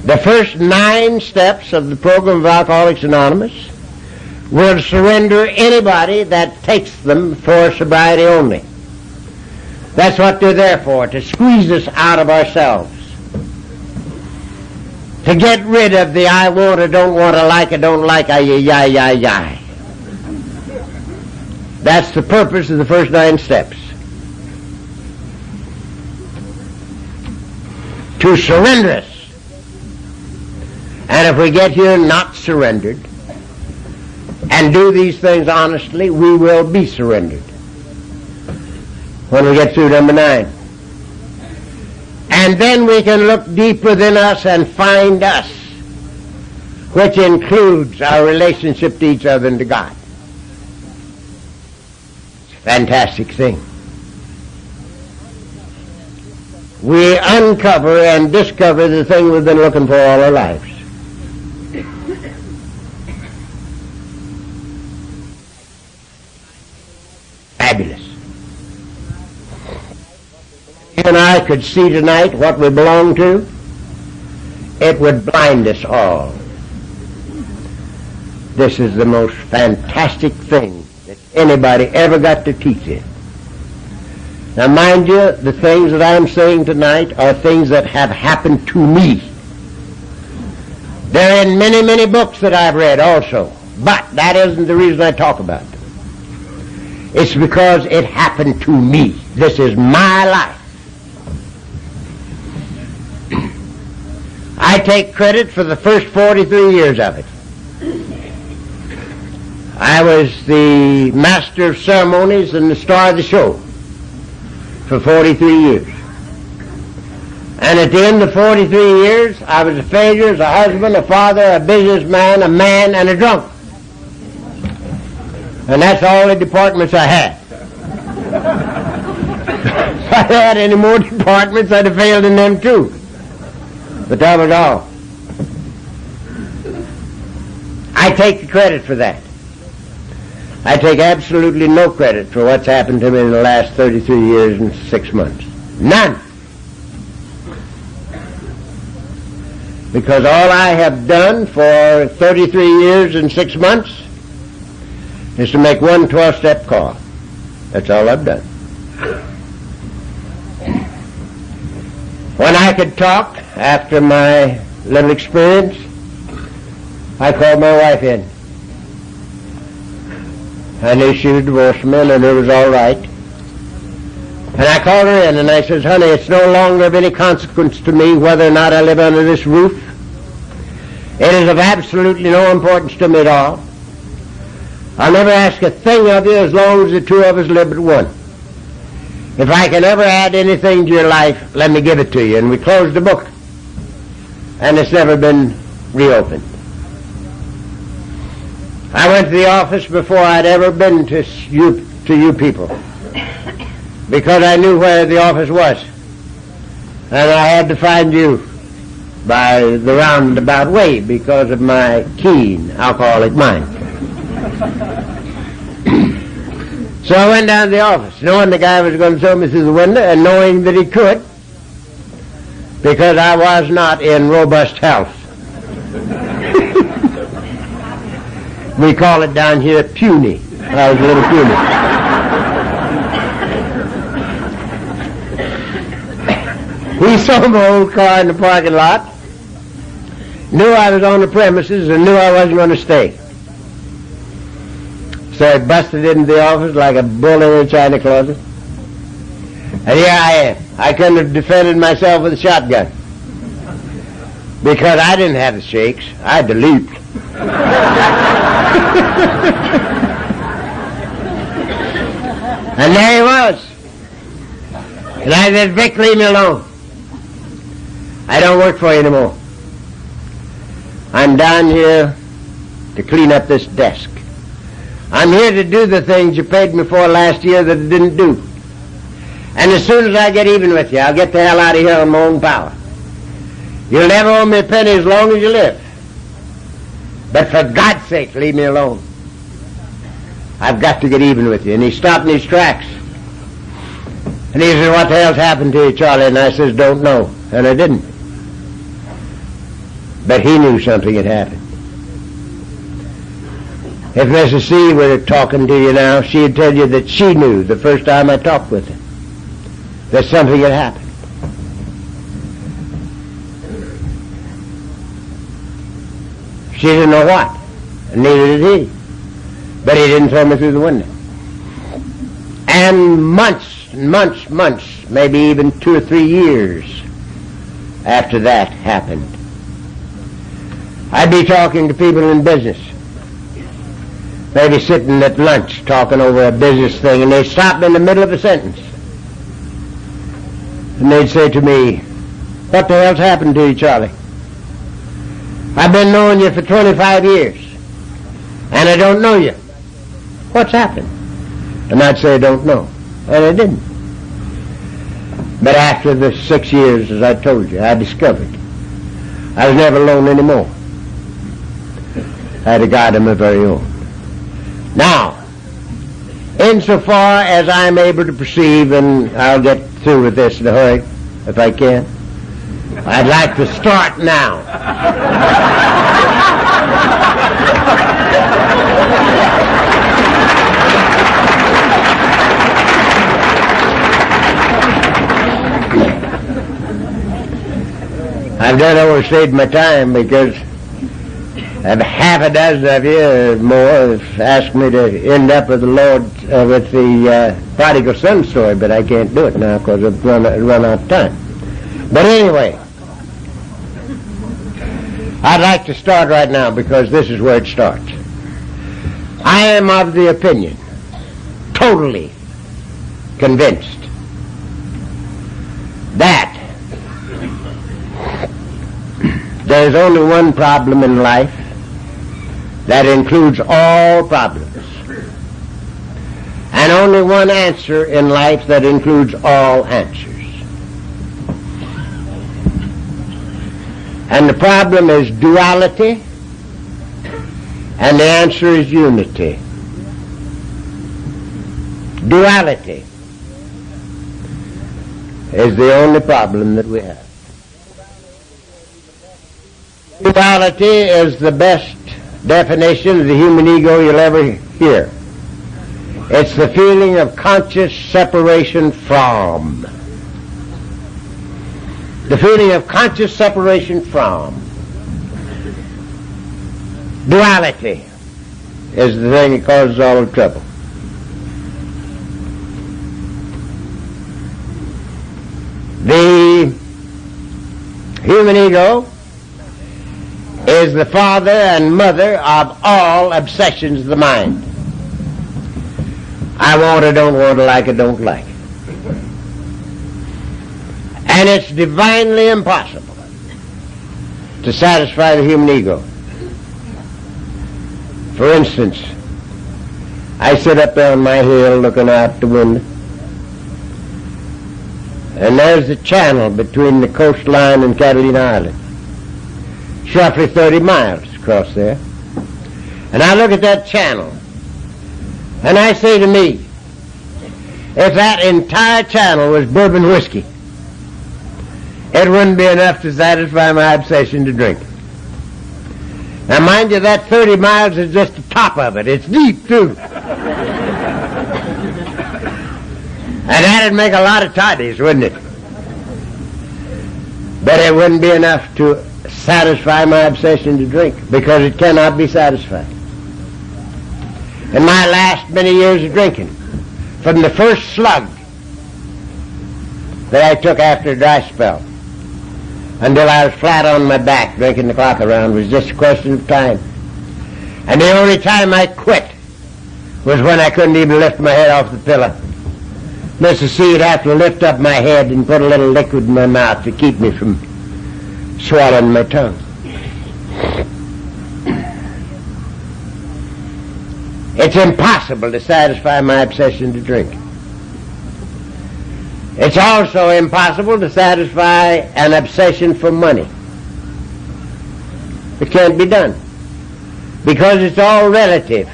The first 9 steps of the program of Alcoholics Anonymous will surrender anybody that takes them for sobriety only. That's what they're there for, to squeeze us out of ourselves. To get rid of the I want, I don't want, I like, I don't like, I yai. That's the purpose of the first 9 steps. To surrender us. And if we get here not surrendered, and do these things honestly, we will be surrendered when we get through number 9. And then we can look deep within us and find us, which includes our relationship to each other and to God. It's a fantastic thing. We uncover and discover the thing we've been looking for all our lives. Fabulous. If you and I could see tonight what we belong to, it would blind us all. This is the most fantastic thing that anybody ever got to teach it. Now mind you, the things that I'm saying tonight are things that have happened to me. They're in many, many books that I've read also, but that isn't the reason I talk about them. It's because it happened to me. This is my life. I take credit for the first 43 years of it. I was the master of ceremonies and the star of the show for 43 years. And at the end of 43 years, I was a failure as a husband, a father, a businessman, a man, and a drunk. And that's all the departments I had. If I had any more departments, I'd have failed in them too. But that was all. I take the credit for that. I take absolutely no credit for what's happened to me in the last 33 years and 6 months. None. Because all I have done for 33 years and 6 months is to make one 12-step call. That's all I've done. When I could talk after my little experience, I called my wife in. I knew she was divorced from me and it was all right. And I called her in and I says, honey, it's no longer of any consequence to me whether or not I live under this roof. It is of absolutely no importance to me at all. I'll never ask a thing of you as long as the two of us live but one. If I can ever add anything to your life, let me give it to you. And we closed the book. And it's never been reopened. I went to the office before I'd ever been to you people, because I knew where the office was, and I had to find you by the roundabout way because of my keen alcoholic mind. So I went down to the office, knowing the guy was going to throw me through the window, and knowing that he could, because I was not in robust health. We call it down here puny. I was a little puny. He saw my old car in the parking lot, knew I was on the premises, and knew I wasn't going to stay. So he busted into the office like a bull in a china closet. And here I am. I couldn't have defended myself with a shotgun, because I didn't have the shakes. I had the leap. And there he was. And I said, Vic, leave me alone. I don't work for you anymore. I'm down here to clean up this desk. I'm here to do the things you paid me for last year that I didn't do. And as soon as I get even with you, I'll get the hell out of here on my own power. You'll never owe me a penny as long as you live. But for God's sake, leave me alone. I've got to get even with you. And he stopped in his tracks. And he said, what the hell's happened to you, Charlie? And I says, don't know. And I didn't. But he knew something had happened. If Mrs. C were talking to you now, she'd tell you that she knew the first time I talked with her that something had happened. She didn't know what, and neither did he. But he didn't throw me through the window. And months, maybe even 2 or 3 years after that happened, I'd be talking to people in business, maybe sitting at lunch talking over a business thing, and they'd stop in the middle of a sentence. And they'd say to me, what the hell's happened to you, Charlie? I've been knowing you for 25 years, and I don't know you. What's happened? And I'd say I don't know, and I didn't. But after the 6 years, as I told you, I discovered I was never alone anymore. I had a God of my very own. Now, insofar as I'm able to perceive, and I'll get through with this in a hurry, if I can, I'd like to start now. I've done overstayed my time because half a dozen of you or more have asked me to end up with the Lord, with the prodigal son story, but I can't do it now because I've run out of time. But anyway, I'd like to start right now because this is where it starts. I am of the opinion, totally convinced, that There's only one problem in life that includes all problems. And only one answer in life that includes all answers. And the problem is duality, and the answer is unity. Duality is the only problem that we have. Duality is the best definition of the human ego you'll ever hear. It's the feeling of conscious separation from. The feeling of conscious separation from. Duality is the thing that causes all the trouble. The human ego is the father and mother of all obsessions of the mind. I want it, don't want it, like it, don't like it. And it's divinely impossible to satisfy the human ego. For instance, I sit up there on my hill looking out the window, and there's the channel between the coastline and Catalina Island. It's roughly 30 miles across there. And I look at that channel, and I say to me, if that entire channel was bourbon whiskey, it wouldn't be enough to satisfy my obsession to drink. Now mind you, that 30 miles is just the top of it. It's deep, too. And that'd make a lot of toddies, wouldn't it? But it wouldn't be enough to satisfy my obsession to drink, because it cannot be satisfied. In my last many years of drinking, from the first slug that I took after a dry spell until I was flat on my back drinking the clock around, was just a question of time. And the only time I quit was when I couldn't even lift my head off the pillow. Mrs. C would have to lift up my head and put a little liquid in my mouth to keep me from swallowing my tongue. It's impossible to satisfy my obsession to drink. It's also impossible to satisfy an obsession for money. It can't be done, because it's all relative.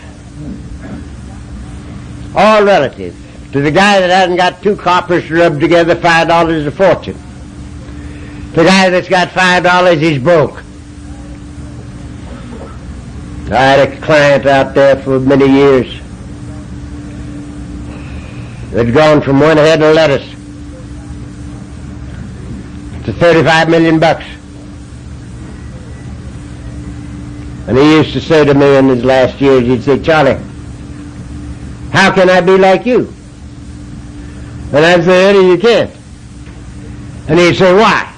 All relative. To the guy that hasn't got two coppers to rub together, $5 is a fortune. The guy that's got $5, he's broke. I had a client out there for many years that'd gone from one head of lettuce to $35 million. And he used to say to me in his last years, he'd say, Charlie, how can I be like you? And I'd say, Eddie, you can't. And he'd say, why?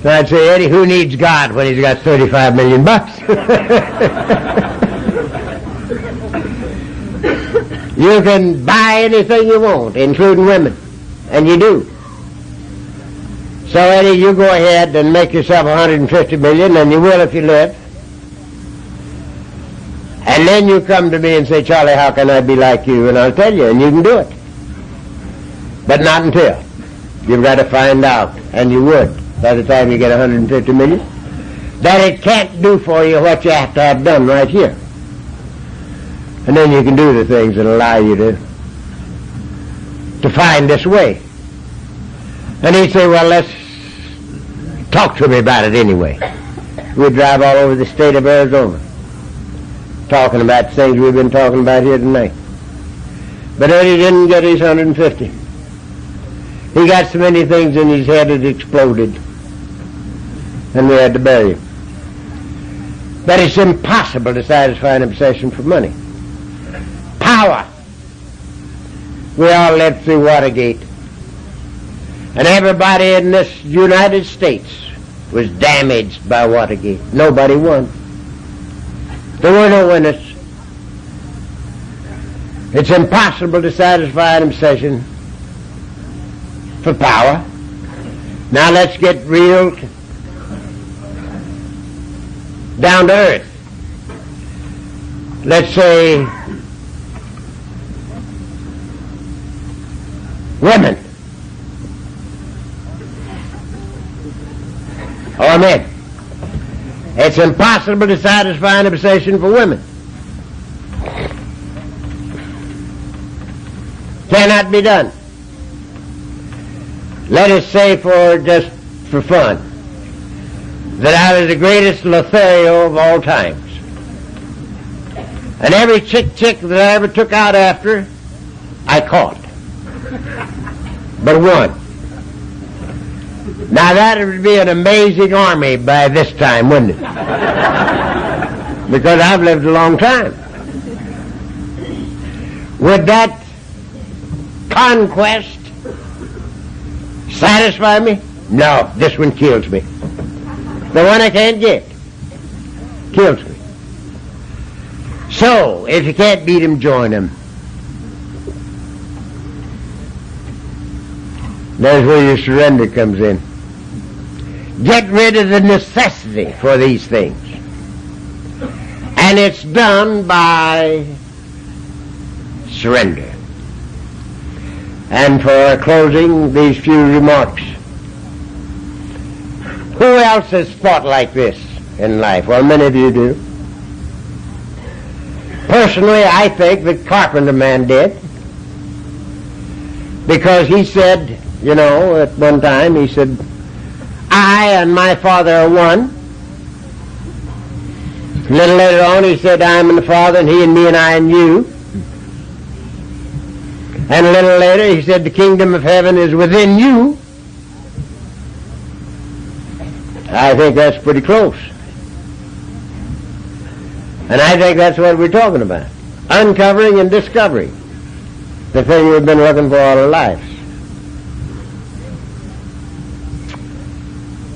So I'd say, Eddie, who needs God when he's got $35 million? You can buy anything you want, including women, and you do. So Eddie, you go ahead and make yourself $150 million, and you will if you live. And then you come to me and say, Charlie, how can I be like you? And I'll tell you, and you can do it. But not until. You've got to find out, and you would, by the time you get $150 million, that it can't do for you what you have to have done right here. And then you can do the things that allow you to find this way. And he'd say, well, let's talk to me about it anyway. We'd drive all over the state of Arizona, talking about things we've been talking about here tonight. But Eddie didn't get his 150. He got so many things in his head it exploded, and we had to bury him. But it's impossible to satisfy an obsession for money. Power. We all lived through Watergate, and everybody in this United States was damaged by Watergate. Nobody won. There were no winners. It's impossible to satisfy an obsession for power. Now let's get real down to earth. Let's say women or men. It's impossible to satisfy an obsession for women. Cannot be done. Let us say, just for fun, that I was the greatest Lothario of all times. And every chick that I ever took out after, I caught. But one. Now that would be an amazing army by this time, wouldn't it? Because I've lived a long time. Would that conquest satisfy me? No, this one kills me. The one I can't get kills me. So, if you can't beat him, join him. There's where your surrender comes in. Get rid of the necessity for these things. And it's done by surrender. And for closing, these few remarks. Who else has thought like this in life? Well, many of you do. Personally, I think the carpenter man did. Because he said, at one time, he said, I and my Father are one. A little later on, he said, I am in the Father, and he and me, and I and you. And a little later, he said, the kingdom of heaven is within you. I think that's pretty close. And I think that's what we're talking about. Uncovering and discovering the thing we've been looking for all our lives.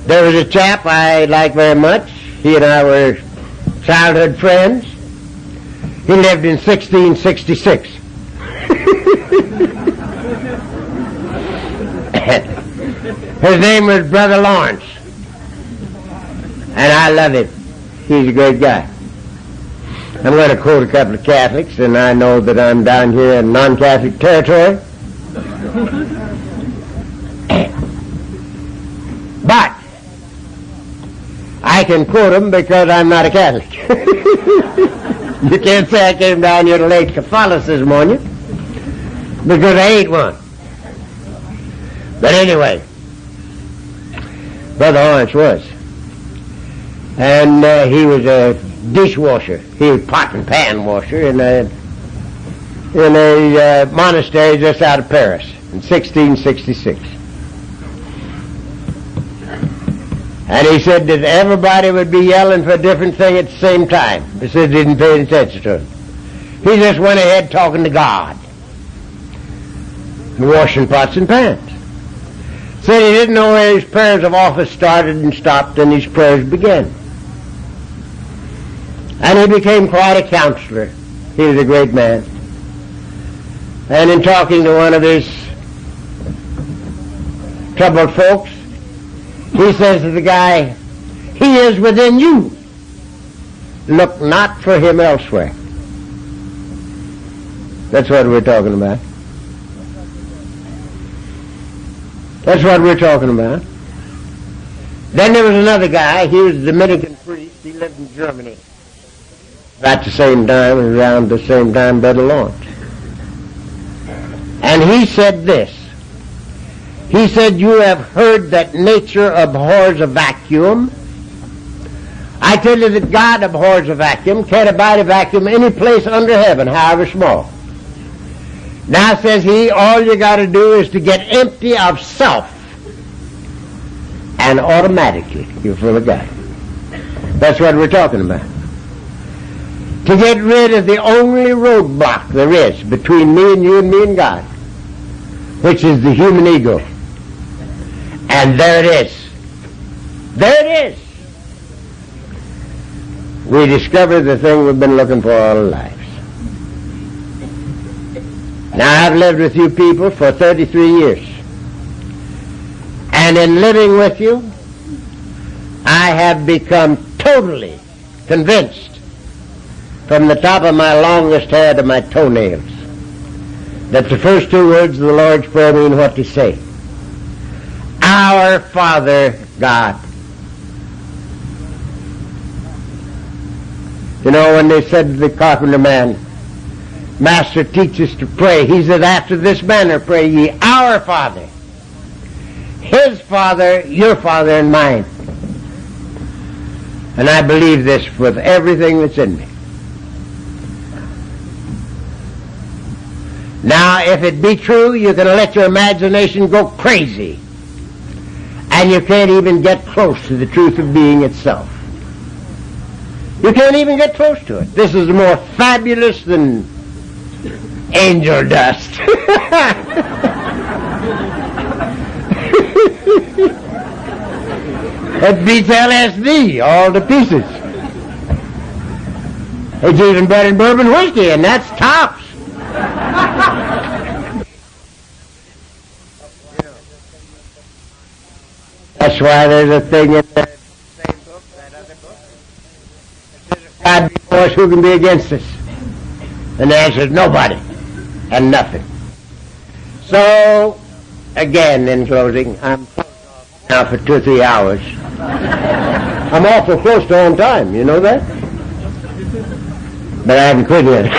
There was a chap I liked very much. He and I were childhood friends. He lived in 1666. His name was Brother Lawrence. And I love him. He's a great guy. I'm going to quote a couple of Catholics, and I know that I'm down here in non-Catholic territory. But I can quote them because I'm not a Catholic. You can't say I came down here to late Catholicism on you, because I ain't one. But anyway, Brother Lawrence was. And he was a dishwasher. He was pot and pan washer in a monastery just out of Paris in 1666. And he said that everybody would be yelling for a different thing at the same time. He said he didn't pay any attention to it. He just went ahead talking to God, washing pots and pans. Said he didn't know where his prayers of office started and stopped, and his prayers began. And he became quite a counselor. He was a great man. And in talking to one of his troubled folks, he says to the guy, he is within you. Look not for him elsewhere. That's what we're talking about. That's what we're talking about. Then there was another guy. He was a Dominican priest. He lived in Germany. About the same time, around the same time, Brother Lawrence. And he said this. He said, you have heard that nature abhors a vacuum. I tell you that God abhors a vacuum. Can't abide a vacuum any place under heaven, however small. Now, says he, all you got to do is to get empty of self, and automatically you're full of God. That's what we're talking about. To get rid of the only roadblock there is between me and you and me and God, which is the human ego. And there it is. There it is. We discovered the thing we've been looking for all our lives. Now, I've lived with you people for 33 years. And in living with you, I have become totally convinced, from the top of my longest hair to my toenails, that the first two words of the Lord's Prayer mean what they say. Our Father God. You know, when they said to the carpenter man, Master, teach us to pray, he said, after this manner pray ye, our Father. His Father, your Father, and mine. And I believe this with everything that's in me. Now, if it be true, you can let your imagination go crazy. And you can't even get close to the truth of being itself. You can't even get close to it. This is more fabulous than angel dust. It beats LSD all to pieces. It's even better than bourbon whiskey, and that's tops. That's why there's a thing in that same book, that other book, that says, if God be for us, who can be against us? And the answer is nobody and nothing. So, again, in closing, I'm close off now for 2 or 3 hours. I'm awful close to on time, you know that? But I haven't quit yet.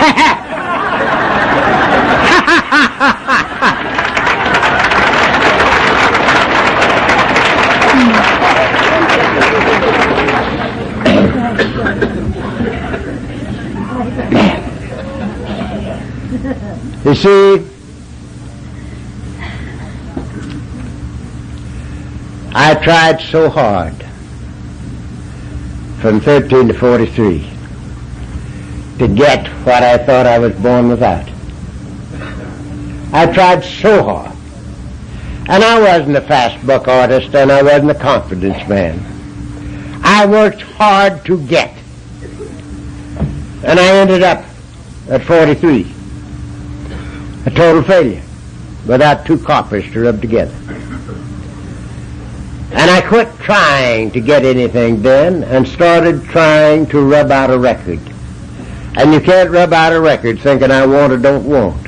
You see, I tried so hard from 13 to 43 to get what I thought I was born without. I tried so hard. And I wasn't a fast buck artist, and I wasn't a confidence man. I worked hard to get. And I ended up at 43. A total failure, without 2 coppers to rub together. And I quit trying to get anything done and started trying to rub out a record. And you can't rub out a record thinking I want or don't want.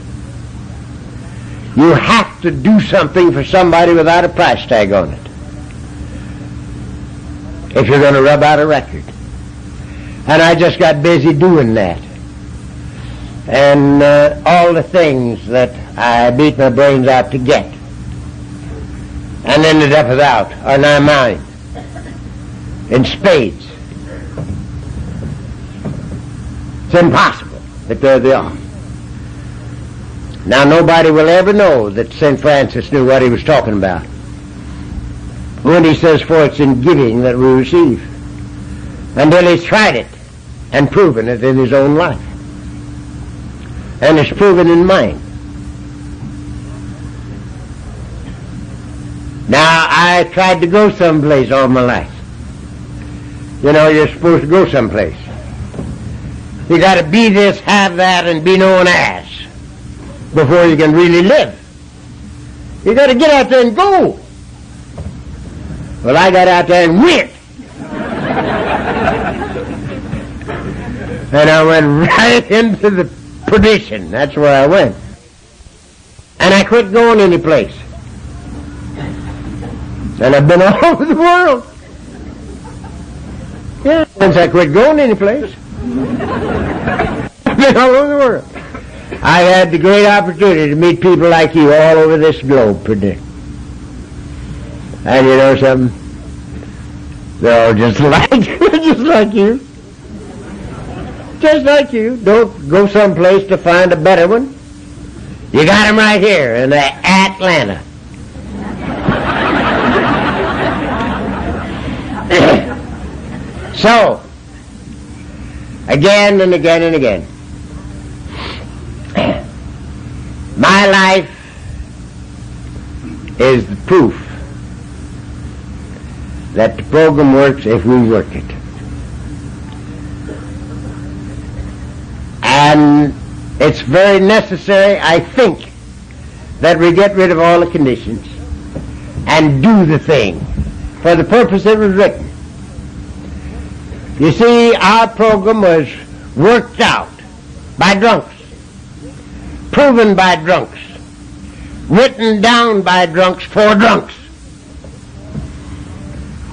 You have to do something for somebody without a price tag on it, if you're going to rub out a record. And I just got busy doing that. And all the things that I beat my brains out to get and ended up without are now mine in spades. It's impossible, but there they are. Now nobody will ever know that St. Francis knew what he was talking about when he says, for it's in giving that we receive, until he's tried it and proven it in his own life. And it's proven in mine. Now, I tried to go someplace all my life. You know, you're supposed to go someplace. You got to be this, have that, and be known as before you can really live. You got to get out there and go. Well, I got out there and went. And I went right into the perdition. That's where I went. And I quit going any place. And I've been all over the world. Yeah, since I quit going any place. I've been all over the world. I had the great opportunity to meet people like you all over this globe, predict. And you know something? They're all just like you. Just like you. Don't go someplace to find a better one. You got them right here in Atlanta. So, again and again and again, my life is the proof that the program works if we work it. And it's very necessary, I think, that we get rid of all the conditions and do the thing for the purpose it was written. You see, our program was worked out by drunks, proven by drunks, written down by drunks for drunks.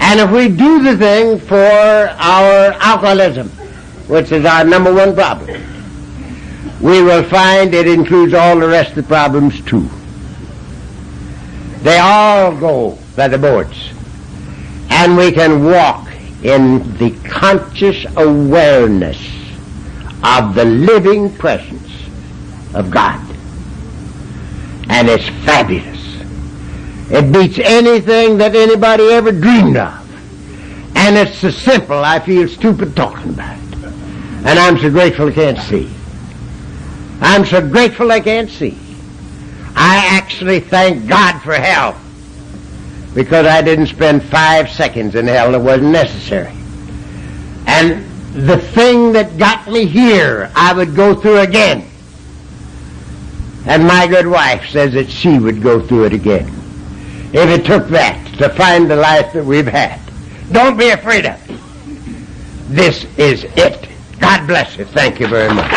And if we do the thing for our alcoholism, which is our number one problem, we will find it includes all the rest of the problems too. They all go by the boards. And we can walk in the conscious awareness of the living presence of God. And it's fabulous. It beats anything that anybody ever dreamed of. And it's so simple I feel stupid talking about it. And I'm so grateful I can't see. I'm so grateful I can't see. I actually thank God for hell, because I didn't spend 5 seconds in hell that wasn't necessary. And the thing that got me here, I would go through again. And my good wife says that she would go through it again, if it took that to find the life that we've had. Don't be afraid of it. This is it. God bless you. Thank you very much.